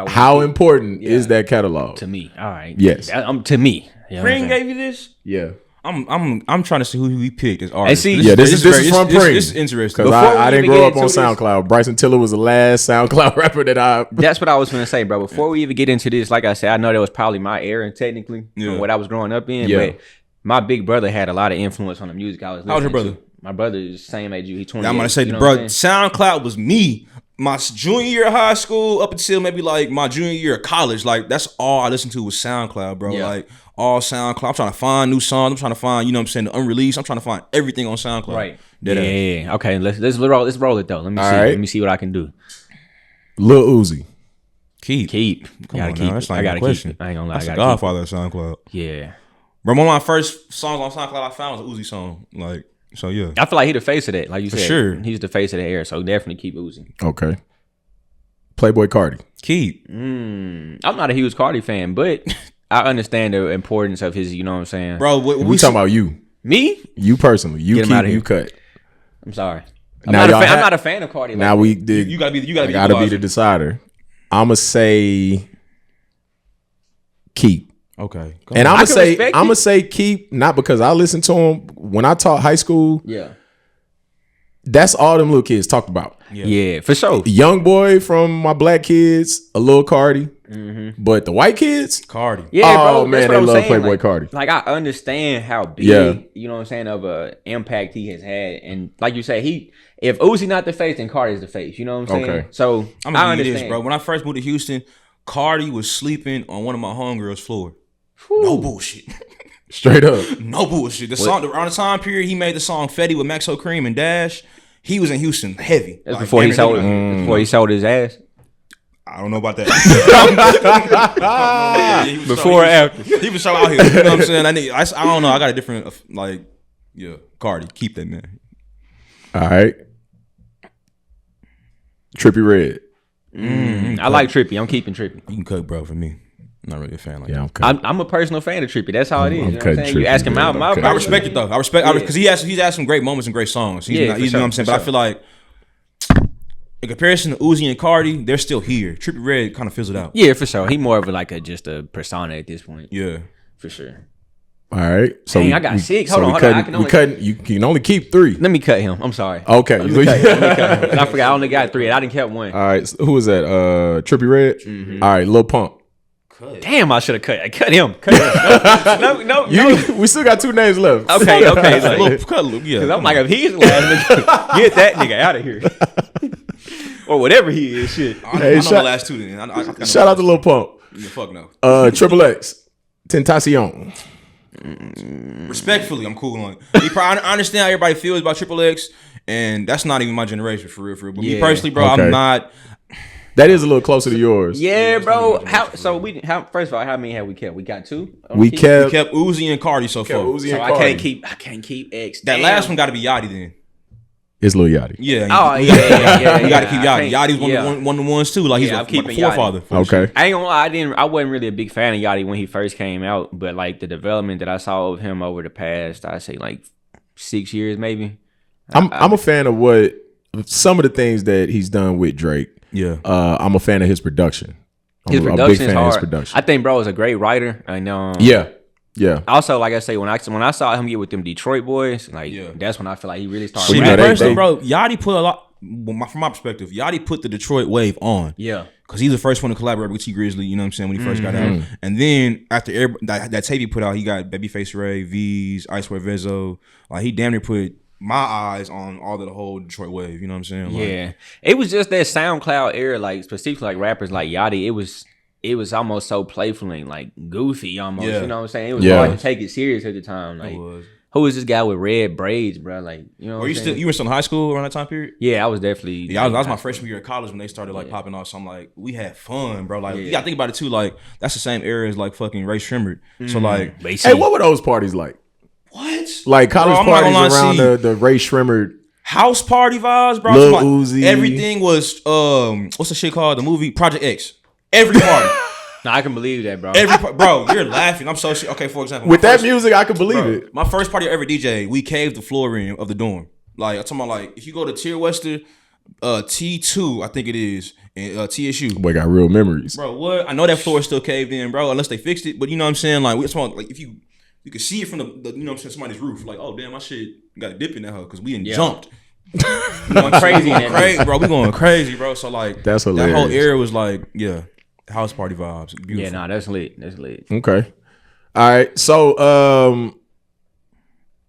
how important is that catalog to me. All right. Yes. To me. Pring gave you this? Yeah. I'm trying to see who he picked as artists. This is from Pring. This is interesting. Because I didn't grow up on SoundCloud. Bryson Tiller was the last SoundCloud rapper that I... That's what I was going to say, bro. Before we even get into this, like I said, I know that was probably my era, technically, from what I was growing up in. Yeah. But my big brother had a lot of influence on the music I was listening How's your brother? to. My brother is the same age you. He's 20. I'm going to say, bro, SoundCloud was me. My junior year of high school up until maybe like my junior year of college, like that's all I listened to was SoundCloud, bro. Yeah. Like all SoundCloud. I'm trying to find new songs. I'm trying to find, you know what I'm saying, the unreleased. I'm trying to find everything on SoundCloud. Right. Yeah. Okay. Let's roll it though. Let me see. Right. Let me see what I can do. Lil Uzi. Keep. Come on, keep. That's not I gotta question. keep. I ain't gonna lie. That's I the gotta Godfather of SoundCloud. Yeah. Bro, one of my first songs on SoundCloud I found was an Uzi song. Like So yeah, I feel like he the face of that. Like you said, sure. He's the face of the air. So definitely keep Uzi. Okay. Playboy Cardi. keep. I'm not a huge Cardi fan, but I understand the importance of his. You know what I'm saying, Bro, We talking about you. Me? You personally. You Get him keep. outta here. You cut. I'm sorry. Now I'm y'all not a fan of Cardi. Now like we that. did. You gotta be be the decider. I'ma say keep. Okay. And I I'm can gonna respect it. say keep, not because I listened to him when I taught high school. Yeah. That's all them little kids talked about. Yeah, for sure. Youngboy from my black kids, a little Cardi, but the white kids, Cardi. Yeah, oh bro. man, That's what they I'm love saying. Playboy like, Cardi. Like I understand how big, Yeah. you know what I'm saying, of a impact he has had, and like you say, if Uzi not the face, then Cardi's the face. You know what I'm saying? Okay. So I'm I gonna give you understand, this, bro. When I first moved to Houston, Cardi was sleeping on one of my homegirls' floor. No bullshit. Straight up. No bullshit. The song around the time period he made the song Fetty with Maxo Cream and Dash. He was in Houston heavy. That's Like, before he damn sold near- it. Before he sold his ass. I don't know about that. Before or after. He was so out here. You know what I'm saying? I don't know. I got a different Cardi. Keep that, man. All right. Trippy Red. I like Trippy. I'm keeping Trippy. You can cut, bro, for me. I'm not really a fan like Yeah, that. I'm cutting. I'm a personal fan of Trippy. That's how it is. You know what I'm cutting saying? You Trippy, ask him man. out. I'm cutting. I respect it though. I respect Yeah. because he's had some great moments and great songs. He's Yeah, not, for you know what I'm sure, saying? for But I sure. feel like in comparison to Uzi and Cardi, they're still here. Trippie Redd kind of fizzled out. Yeah, for sure. He more of just a persona at this point. Yeah. For sure. All right. So Dang, I got 6. Hold on. You can only keep 3. Let me cut him. I'm sorry. Okay. Let me cut him. I forgot I only got 3. I didn't kept 1. All right. So who was that? Trippy Red. All right. Lil Pump. Damn, I should have cut. I cut him. Cut him. No. We still got 2 names left. Okay. Cut Luke, yeah. Because I'm like, if he's the last nigga, get that nigga out of here. Or whatever he is. Shit. I know the last 2 then. I Shout out to Lil Pump. Yeah, fuck no. Triple X. Tentacion. Respectfully, I'm cool on it. I understand how everybody feels about Triple X, and that's not even my generation for real. But me personally, bro, Okay. I'm not. That is a little closer to yours. Yeah, bro. First of all, how many have we kept? We got 2. We kept We kept Uzi and Cardi so far. Uzi So and I Cardi. can't keep X. That Damn. last one got to be Yachty then. It's Lil Yachty. Yeah. Oh, you got to keep Yachty. Yachty's one of the ones too. Like he's I'm a keeping forefather. Okay. I ain't gonna lie, I wasn't really a big fan of Yachty when he first came out, but like the development that I saw of him over the past, I say like 6 years maybe. I'm a fan of what some of the things that he's done with Drake. Yeah. I'm a fan of his production. His I'm a production big is fan of hard. his production. I think bro is a great writer. I know. Yeah. Also, like I say, when I saw him get with them Detroit boys, like that's when I feel like he really started. You See, know, me they- personally, they- bro, Yachty put a lot. From my perspective, Yachty put the Detroit wave on. Yeah. Because he's the first one to collaborate with T Grizzly, you know what I'm saying, when he first got out. And then after that tape he put out, he got Babyface Ray, V's, Icewear Vezo. Like he damn near put my eyes on all of the whole Detroit wave, you know what I'm saying? Like, Yeah. It was just that SoundCloud era, like specifically like rappers like Yachty, it was almost so playful and like goofy almost. Yeah. You know what I'm saying? It was Yeah. hard to take it serious at the time. Like it was. who is this guy with red braids, bro? Like, you know what I'm saying? You were still in high school around that time period? Yeah, I was definitely. Yeah, that was my freshman year of college when they started like popping off. So I'm like, we had fun, bro. Like you gotta think about it too. Like that's the same era as like fucking Ray Shrimmer. So like, Hey, what were those parties like? what? Like college Bro, I'm not parties gonna lie, around see. the Ray Shrimmer. House party vibes, bro. Lil I'm talking about Uzi. Everything was what's the shit called? The movie Project X. Every party. No, I can believe that, bro. Bro, you're laughing. I'm so okay. For example, With my that first- music, I could believe bro, it. my first party I ever DJ, we caved the floor in of the dorm. Like I'm talking about, like if you go to Tier Wester, T2, I think it is, and TSU. Boy, got real memories. Bro, what? I know that floor is still caved in, bro. Unless they fixed it, but you know what I'm saying. Like we talking, like if you could see it from the you know what I'm saying, somebody's roof. Like, oh damn, my shit got a dip in that hoe because we didn't jumped. You know what I'm Crazy, saying? man. Bro. We going crazy, bro. So like That's that whole hilarious. era was like, yeah, house party vibes. Beautiful. Yeah, nah, that's lit. That's lit. Okay. All right. So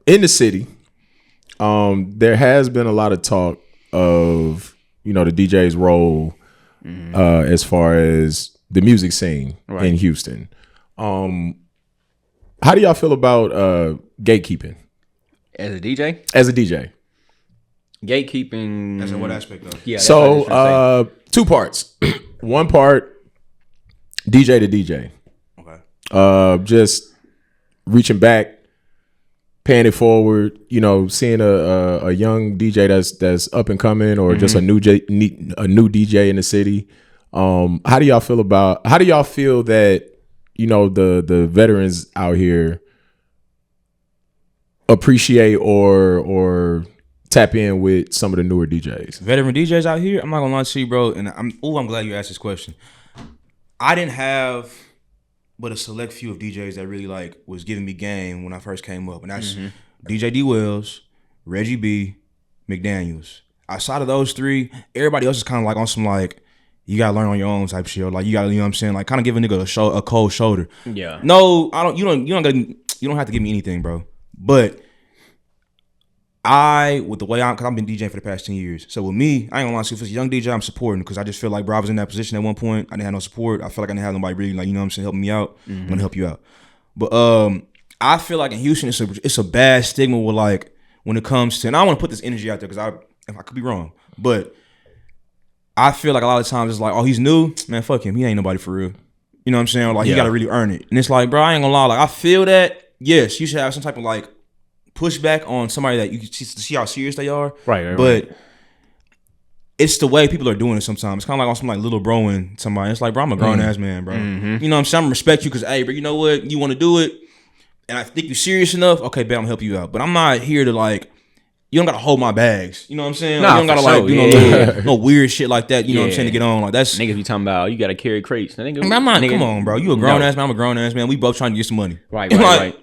in the city, there has been a lot of talk of, you know, the DJ's role as far as the music scene in Houston. How do y'all feel about gatekeeping As a DJ, as a DJ? gatekeeping. That's in what aspect though? Yeah. that's what I was trying to say. 2 parts. One part, DJ to DJ. Okay. Just reaching back, paying it forward, you know, seeing a young DJ that's up and coming, or just a new DJ in the city. How do y'all feel that, you know, the veterans out here appreciate or tap in with some of the newer DJs? Veteran DJs out here, I'm not gonna lie to you, bro. And I'm glad you asked this question. I didn't have but a select few of DJs that really like was giving me game when I first came up, and that's DJ D Wells, Reggie B, McDaniels. Outside of those three, everybody else is kind of like on some like, you gotta learn on your own type shit. Like you gotta, you know what I'm saying? Like kind of give a nigga a cold shoulder. Yeah. No, I don't. You don't have to give me anything, bro. But with the way because I've been DJing for the past 10 years. So with me, I ain't gonna lie to you, if it's a young DJ, I'm supporting, because I just feel like, bro, I was in that position at one point. I didn't have no support. I feel like I didn't have nobody really, like, you know what I'm saying, helping me out. I'm gonna help you out. But I feel like in Houston, it's a bad stigma with, like, when it comes to, and I don't want to put this energy out there because I could be wrong, but I feel like a lot of times it's like, oh, he's new, man, fuck him, he ain't nobody for real. You know what I'm saying? Or like, you gotta really earn it. And it's like, bro, I ain't gonna lie, like, I feel that, yes, you should have some type of, like, pushback on somebody that you can see how serious they are. Right. But it's the way people are doing it sometimes. It's kind of like on some like little broing somebody. It's like, bro, I'm a grown ass man, bro. You know what I'm saying? I'm gonna respect you because, hey, bro, you know what? You want to do it, and I think you're serious enough. Okay, bet I'm gonna help you out. But I'm not here to like, you don't gotta hold my bags. You know what I'm saying? Like, you don't gotta like do no weird shit like that. You know what I'm saying, to get on. Like that's niggas be talking about, you gotta carry crates. Nigga, I'm not. Come on, bro. You a grown ass man. I'm a grown ass man. We both trying to get some money. Right.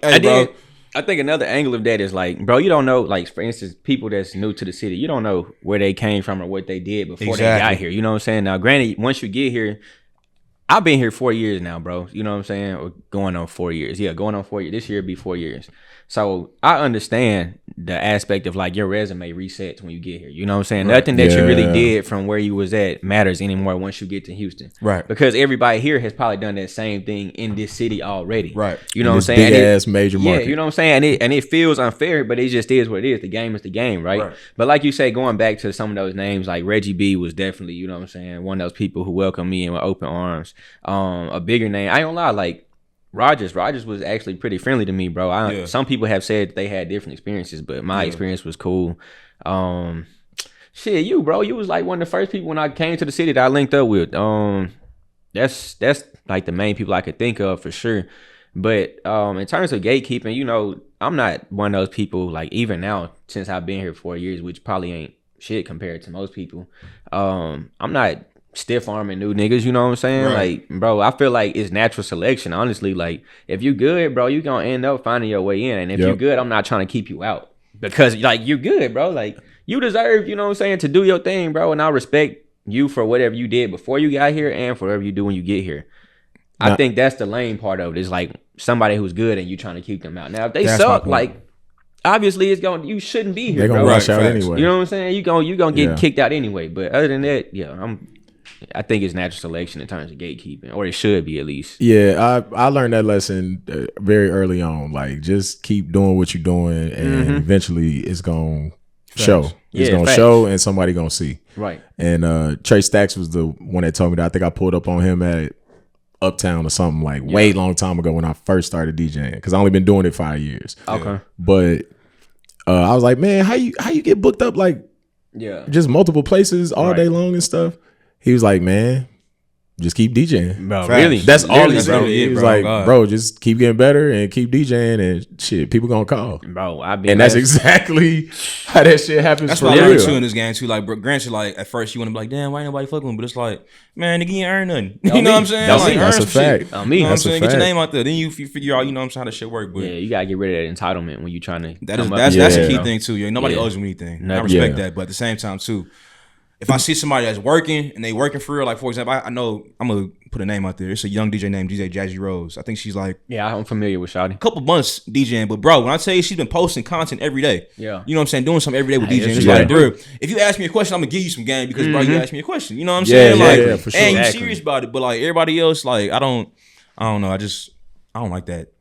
Hey, bro. I think another angle of that is like, bro, you don't know, like, for instance, people that's new to the city, you don't know where they came from or what they did before they got here. You know what I'm saying? Now, granted, once you get here, I've been here 4 years now, bro. You know what I'm saying? Or going on 4 years. Yeah, going on 4 years. This year will be 4 years. So I understand the aspect of like your resume resets when you get here. You know what I'm saying? Right. Nothing that you really did from where you was at matters anymore once you get to Houston. Right. Because everybody here has probably done that same thing in this city already. Right. You know what I'm saying? Big ass major market. Yeah, you know what I'm saying? And it feels unfair, but it just is what it is. The game is the game, right? But like you say, going back to some of those names, like Reggie B was definitely, you know what I'm saying, one of those people who welcomed me in with open arms. A bigger name, I ain't gonna lie, like Rogers was actually pretty friendly to me, bro. Some people have said they had different experiences, but my experience was cool. Shit, you was like one of the first people when I came to the city that I linked up with. That's like the main people I could think of for sure. But in terms of gatekeeping, you know, I'm not one of those people, like, even now, since I've been here 4 years, which probably ain't shit compared to most people. I'm not stiff arming new niggas, you know what I'm saying? Right. Like, bro, I feel like it's natural selection, honestly. Like, if you good, bro, you gonna end up finding your way in. And if you good, I'm not trying to keep you out. Because, like, you're good, bro. Like, you deserve, you know what I'm saying, to do your thing, bro. And I respect you for whatever you did before you got here and for whatever you do when you get here. I think that's the lame part of it. Is like somebody who's good and you trying to keep them out. Now, if they suck, like, obviously you shouldn't be here, they're gonna rush out anyway. You know what I'm saying? You gonna get kicked out anyway. But other than that, I think it's natural selection in terms of gatekeeping, or it should be at least. Yeah, I learned that lesson very early on. Like, just keep doing what you're doing, and eventually it's gonna show. It's gonna show, and somebody gonna see. Right. And Trey Stacks was the one that told me that. I think I pulled up on him at Uptown or something, like way long time ago when I first started DJing, because I only been doing it 5 years. Okay. But I was like, man, how you get booked up like just multiple places all day long and stuff? He was like, man, just keep DJing. Bro, really? That's all he said. He was like, bro, just keep getting better and keep DJing, and shit, people gonna call. Bro, and that's exactly how that shit happens. That's for why I real. learned too in this game too. Like, granted, like at first you want to be like, damn, why ain't nobody fucking with him? But it's like, man, nigga, you ain't earn nothing. You know what I'm saying? That's, like, that's a fact. You know what I'm saying? Get your name out there. Then you figure out, you know what I'm saying, how that shit work. But yeah, you gotta get rid of that entitlement when you trying to. That's a key thing too. Yeah, nobody owes you anything. I respect that, but at the same time too, if I see somebody that's working and they working for real, like for example, I know I'm gonna put a name out there. It's a young DJ named DJ Jazzy Rose. I think she's like, I'm familiar with Shawty. A couple months DJing, but bro, when I tell you she's been posting content every day, you know what I'm saying, doing something every day with DJing. It's like, bro, if you ask me a question, I'm gonna give you some game because bro, you asked me a question. You know what I'm saying? Like, for sure. And you serious about it, but like everybody else, like I don't know. I don't like that.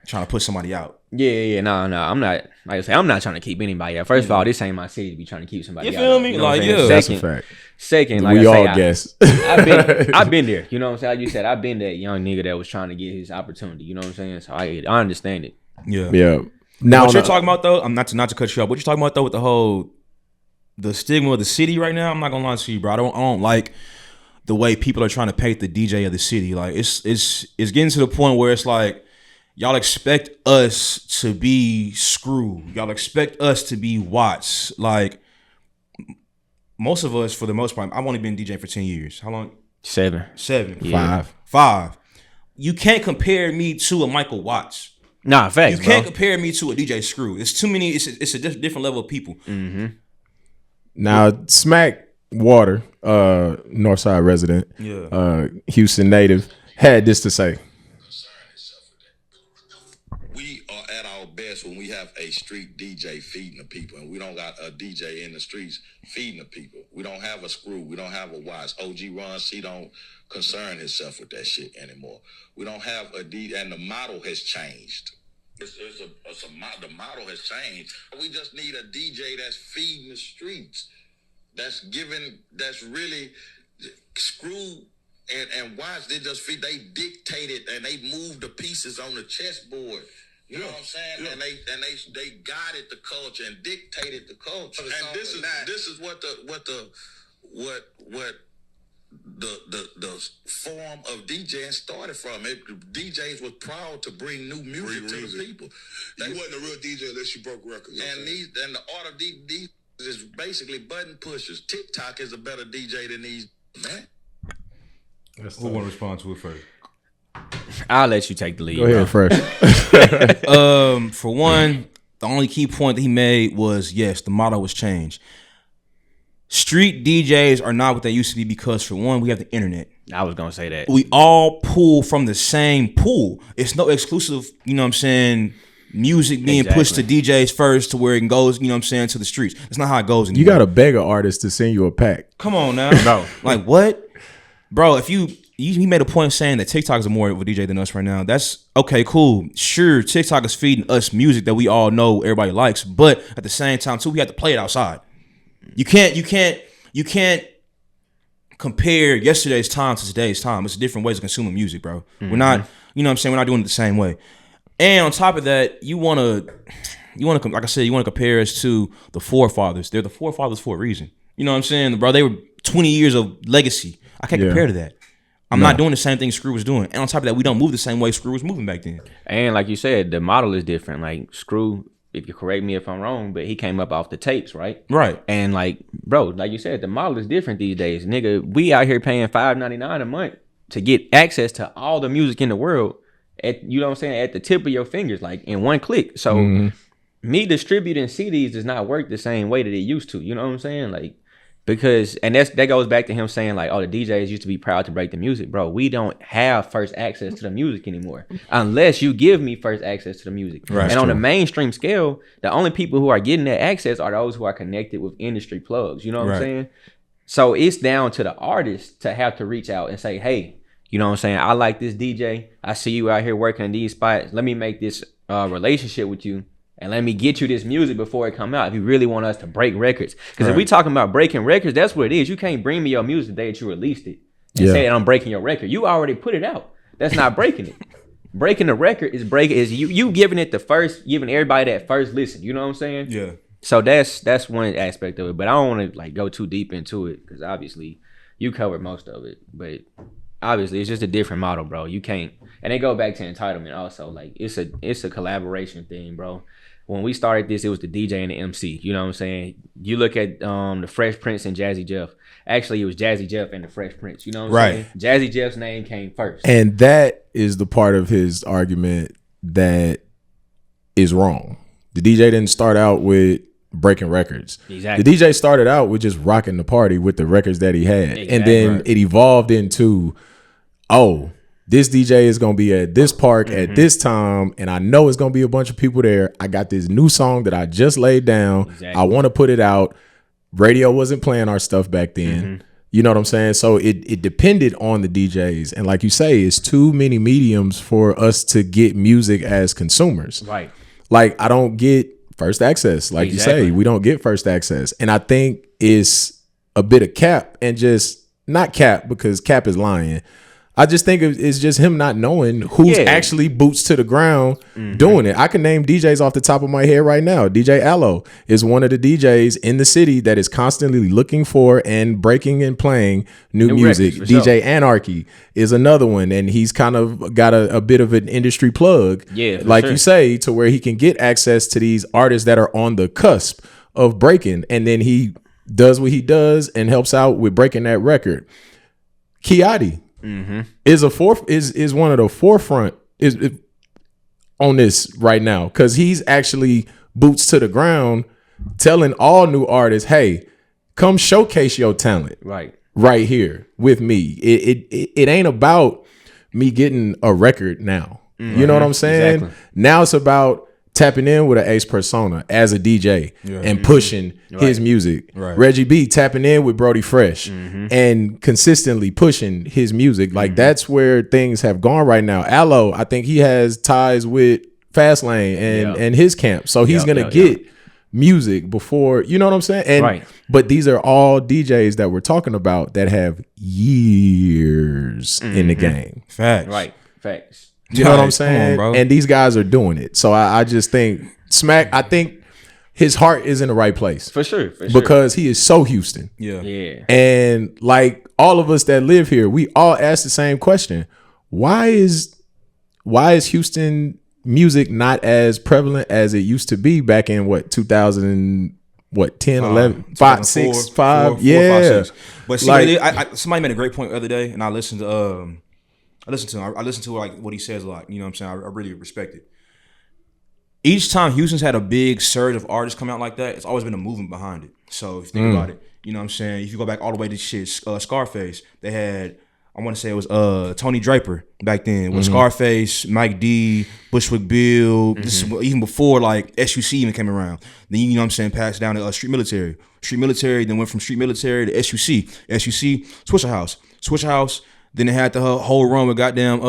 Trying to put somebody out. No, I'm not. Like I say, I'm not trying to keep anybody out. First of all, this ain't my city to be trying to keep somebody out. You feel me? You know like, that's a fact. Second, like we I say, all guess. I've been there. You know what I'm saying? Like you said, I've been that young nigga that was trying to get his opportunity. You know what I'm saying? So I understand it. Yeah. Now what you're talking about though, I'm not to cut you off. What you're talking about though with the stigma of the city right now, I'm not gonna lie to you, bro. I don't like the way people are trying to paint the DJ of the city. Like it's getting to the point where it's like y'all expect us to be Screw. Y'all expect us to be Watts. Like most of us, for the most part, I've only been DJing for 10 years. How long? 7. Yeah. 5. You can't compare me to a Michael Watts. Nah, facts, You can't compare me to a DJ Screw. It's too many. It's a different level of people. Mm-hmm. Now, Smack Water, Northside resident, Houston native, had this to say. We are at our best when we have a street DJ feeding the people, and we don't got a DJ in the streets feeding the people. We don't have a Screw. We don't have a Watts. OG Ron C don't concern himself with that shit anymore. We don't have a DJ, and the model has changed. The model has changed. We just need a DJ that's feeding the streets, that's really Screw and Watts. They dictated and they moved the pieces on the chessboard. You know what I'm saying? Yeah. And they guided the culture and dictated the culture. And this is what the form of DJing started from. DJs was proud to bring new music to the people. You wasn't a real DJ unless you broke records. And the art of these is basically button pushers. TikTok is a better DJ than these, man. Who want to respond to it first? I'll let you take the lead. Go ahead, Fresh. For one, the only key point that he made was, yes, the model was changed. Street DJs are not what they used to be because, for one, we have the internet. I was going to say that. We all pull from the same pool. It's no exclusive, you know what I'm saying, music being pushed to DJs first to where it goes, you know what I'm saying, to the streets. That's not how it goes anymore. You got to beg an artist to send you a pack. Come on now. No. Like, what? Bro, if he made a point of saying that TikTok is more of a DJ than us right now. That's okay, cool. Sure, TikTok is feeding us music that we all know everybody likes, but at the same time, too, we have to play it outside. You can't compare yesterday's time to today's time. It's different ways of consuming music, bro. Mm-hmm. We're not, you know what I'm saying, we're not doing it the same way. And on top of that, you wanna, like I said, you wanna compare us to the forefathers. They're the forefathers for a reason. You know what I'm saying, bro? They were 20 years of legacy. I can't compare to that. I'm not doing the same thing Screw was doing. And on top of that, we don't move the same way Screw was moving back then. And like you said, the model is different. Like Screw, if you correct me if I'm wrong, but he came up off the tapes, right? Right. And like, bro, like you said, the model is different these days. Nigga, we out here paying $5.99 a month to get access to all the music in the world at, you know what I'm saying, at the tip of your fingers, like in one click. So me distributing CDs does not work the same way that it used to. You know what I'm saying? Like, because, and that goes back to him saying like, oh, the DJs used to be proud to break the music. Bro, we don't have first access to the music anymore unless you give me first access to the music. Right, and on the mainstream scale, the only people who are getting that access are those who are connected with industry plugs. You know what I'm saying? So it's down to the artist to have to reach out and say, hey, you know what I'm saying? I like this DJ. I see you out here working in these spots. Let me make this relationship with you. And let me get you this music before it come out if you really want us to break records. Because if we talking about breaking records, that's what it is. You can't bring me your music the day that you released it and say that I'm breaking your record. You already put it out. That's not breaking it. Breaking the record is you giving it giving everybody that first listen. You know what I'm saying? Yeah. So that's one aspect of it. But I don't want to like go too deep into it because obviously you covered most of it. But obviously it's just a different model, bro. You can't. And they go back to entitlement also. Like it's a collaboration thing, bro. When we started this, it was the DJ and the MC. You know what I'm saying? You look at the Fresh Prince and Jazzy Jeff. Actually, it was Jazzy Jeff and the Fresh Prince. You know what I'm saying? Jazzy Jeff's name came first. And that is the part of his argument that is wrong. The DJ didn't start out with breaking records. Exactly. The DJ started out with just rocking the party with the records that he had. Exactly. And then it evolved into, oh, this DJ is going to be at this park at this time, and I know it's going to be a bunch of people there. I got this new song that I just laid down. Exactly. I want to put it out. Radio wasn't playing our stuff back then. You know what I'm saying? So it depended on the DJs. And like you say, it's too many mediums for us to get music as consumers. Right. Like, I don't get first access. Like you say, we don't get first access. And I think it's a bit of cap and just not cap because cap is lying. I just think it's just him not knowing who's actually boots to the ground doing it. I can name DJs off the top of my head right now. DJ Allo is one of the DJs in the city that is constantly looking for and breaking and playing new music. DJ Anarchy is another one, and he's kind of got a bit of an industry plug, you say, to where he can get access to these artists that are on the cusp of breaking, and then he does what he does and helps out with breaking that record. Kiadi is one of the forefront is on this right now, because he's actually boots to the ground telling all new artists, hey, come showcase your talent right here with me. It ain't about me getting a record now. You know what I'm saying? Exactly. Now it's about tapping in with an ace persona as a DJ and pushing his music. Reggie B tapping in with Brody Fresh and consistently pushing his music. Like that's where things have gone right now. Allo, I think he has ties with Fastlane and his camp. So he's gonna get music before, you know what I'm saying? And but these are all DJs that we're talking about that have years in the game. Facts. You know what I'm saying? On, and these guys are doing it. So I just think I think his heart is in the right place. For sure. Because he is so Houston. Yeah. And like all of us that live here, we all ask the same question. Why is Houston music not as prevalent as it used to be back in 2000 10, 11, 5, 6, 5? 4, 5, 6. But see, like, somebody made a great point the other day, and I listened to like what he says a lot. You know what I'm saying? I really respect it. Each time Houston's had a big surge of artists come out like that, it's always been a movement behind it. So if you think about it, you know what I'm saying? If you go back all the way to Scarface, they had, I want to say it was Tony Draper back then with Scarface, Mike D, Bushwick Bill. This is even before like SUC even came around. Then you know what I'm saying, passed down to Street Military. Street Military, then went from Street Military to SUC. SUC, Swisher House. Then they had the whole run with goddamn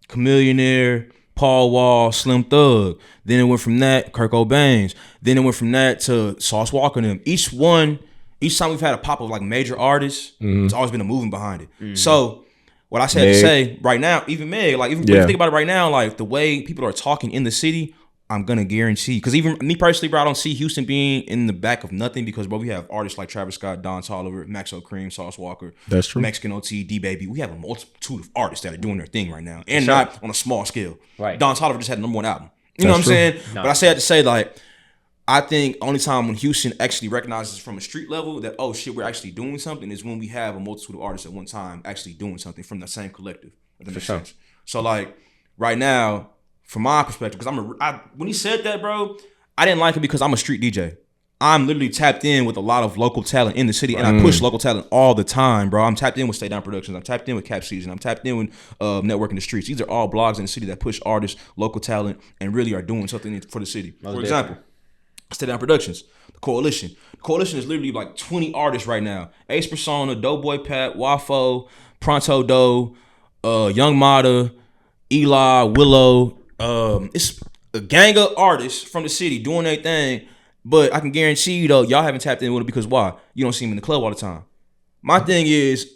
Chameleonaire, Paul Wall, Slim Thug. Then it went from that, Kirk O'Baines. Then it went from that to Sauce Walker and them. Each time we've had a pop of like major artists, it's always been a movement behind it. So what I said to say right now, even Meg, like if you think about it right now, like the way people are talking in the city, I'm gonna guarantee, because even me personally, bro, I don't see Houston being in the back of nothing, because bro, we have artists like Travis Scott, Don Toliver, Maxo Cream, Sauce Walker, that's true, Mexican OT, D Baby. We have a multitude of artists that are doing their thing right now, and not on a small scale. Right. Don Toliver just had the #1 album. You know what I'm saying? No. But I say that to say, like, I think only time when Houston actually recognizes from a street level that, oh shit, we're actually doing something, is when we have a multitude of artists at one time actually doing something from the same collective. If that makes sense. So like right now, from my perspective, because when he said that, bro, I didn't like it because I'm a street DJ. I'm literally tapped in with a lot of local talent in the city, and I push local talent all the time, bro. I'm tapped in with Stay Down Productions. I'm tapped in with Cap Season. I'm tapped in with Networking the Streets. These are all blogs in the city that push artists, local talent, and really are doing something for the city. For example, Stay Down Productions, the Coalition. The Coalition is literally like 20 artists right now. Ace Persona, Doughboy Pat, Wafo, Pronto Doe, Young Mata, Eli, Willow. It's a gang of artists from the city doing their thing, but I can guarantee you though, y'all haven't tapped in with it because why? You don't see them in the club all the time. My thing is,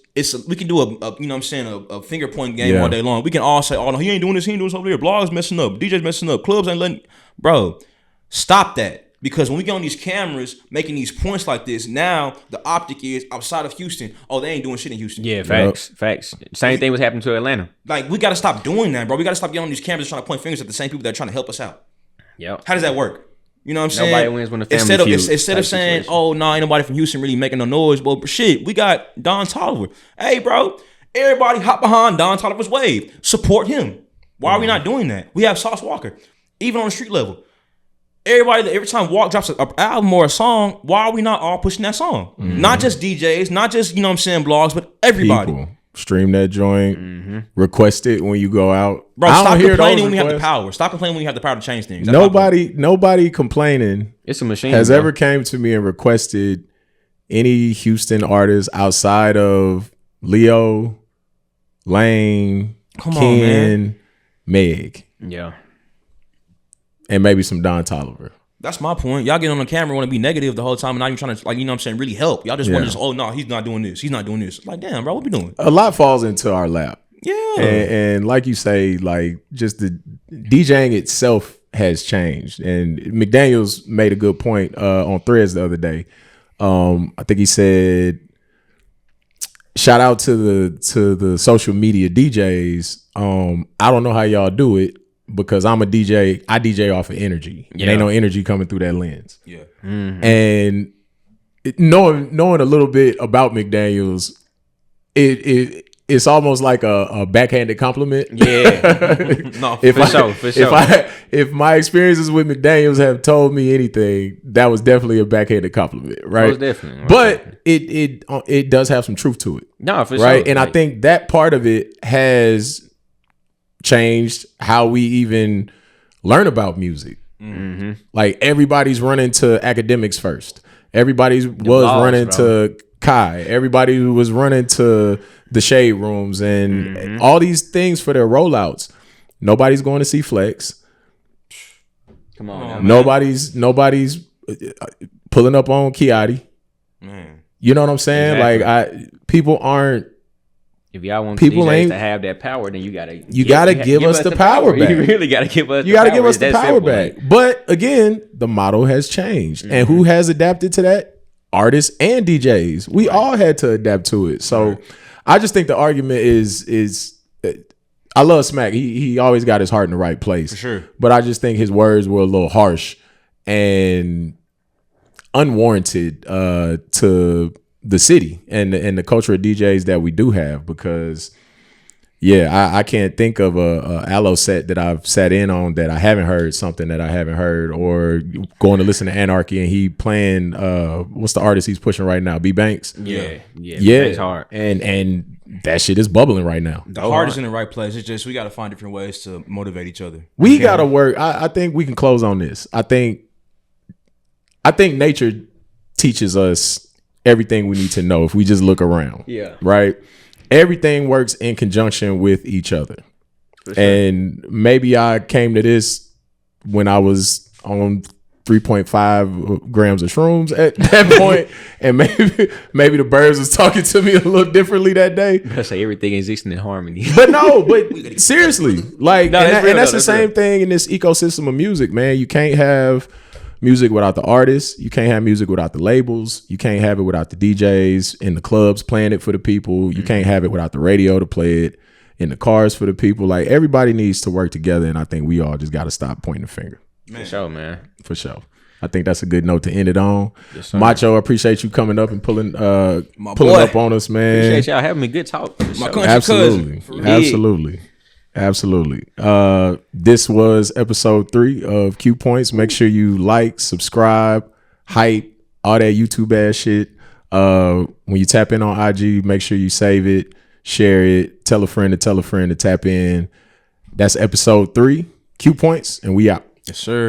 we can do a you know what I'm saying, a finger pointing game all day long. We can all say, oh no, he ain't doing this, over there. Blogs messing up, DJs messing up, clubs ain't letting. Bro, stop that. Because when we get on these cameras making these points like this, now the optic is outside of Houston. Oh, they ain't doing shit in Houston. Yeah, facts. Same thing was happening to Atlanta. Like, we got to stop doing that, bro. We got to stop getting on these cameras trying to point fingers at the same people that are trying to help us out. Yep. How does that work? You know what I'm saying? Nobody wins when the family instead of saying, oh, no, ain't nobody from Houston really making no noise. Well, shit, we got Don Toliver. Hey, bro, everybody hop behind Don Toliver's wave. Support him. Why are we not doing that? We have Sauce Walker, even on the street level. Every time Walk drops an album or a song, why are we not all pushing that song? Not just DJs, not just, you know what I'm saying, blogs, but everybody. People. Stream that joint, request it when you go out. Bro, stop complaining when we have the power. Stop complaining when you have the power to change things. Nobody complaining. It's a machine. Has ever came to me and requested any Houston artist outside of Leo, Lane, Ken, Meg. Yeah. And maybe some Don Toliver. That's my point. Y'all get on the camera, want to be negative the whole time, and not even trying to, like, you know what I'm saying, really help. Y'all just want to oh, no, he's not doing this. He's not doing this. Like, damn, bro, what we doing? A lot falls into our lap. Yeah. And like you say, like, just the DJing itself has changed. And McDaniels made a good point on Threads the other day. I think he said, shout out to the social media DJs. I don't know how y'all do it, because I'm a DJ. I DJ off of energy. Yeah. Ain't no energy coming through that lens. Yeah. Mm-hmm. And knowing a little bit about McDaniels, it's almost like a backhanded compliment. Yeah. No, for sure. If my experiences with McDaniels have told me anything, that was definitely a backhanded compliment, right? Most definitely. But it does have some truth to it. No, for sure. Right. And I think that part of it has changed how we even learn about music. Mm-hmm. Like, everybody's running to academics first. Everybody was running to Kai. Everybody was running to the shade rooms and all these things for their rollouts. Nobody's going to see Flex. Come on, Nobody's pulling up on Kiati. Man. You know what I'm saying? Exactly. Like, people aren't. If y'all want people DJs ain't to have that power, then you gotta give us the power back. You really gotta give us. You got to give us the power back. But again, the model has changed, and who has adapted to that? Artists and DJs. We all had to adapt to it. So I just think the argument is I love Smack. He always got his heart in the right place. For sure. But I just think his words were a little harsh and unwarranted to the city and the culture of DJs that we do have, because I can't think of a Aloe set that I've sat in on that I haven't heard something that I haven't heard, or going to listen to Anarchy and he playing what's the artist he's pushing right now? B Banks. Yeah. It's hard. And that shit is bubbling right now. The heart is in the right place. It's just we got to find different ways to motivate each other. We got to work. I think we can close on this. I think nature teaches us everything we need to know if we just look around. Yeah. Right? Everything works in conjunction with each other. Sure. And maybe I came to this when I was on 3.5 grams of shrooms at that point, and maybe the birds was talking to me a little differently that day. I say everything exists in harmony. But seriously, like, and that's the same thing in this ecosystem of music, man. You can't have music without the artists. You can't have music without the labels. You can't have it without the DJs in the clubs playing it for the people. You can't have it without the radio to play it in the cars for the people. Like, everybody needs to work together, and I think we all just got to stop pointing the finger. For sure, man. For sure. I think that's a good note to end it on. Yes, Macho, I appreciate you coming up and pulling up on us, man. Appreciate y'all having me. Good talk. Absolutely. This was episode 3 of Q Points. Make sure you like, subscribe, hype, all that YouTube ass shit. When you tap in on IG, make sure you save it, share it, tell a friend to tap in. That's episode 3, Q Points, and we out. Yes, sir.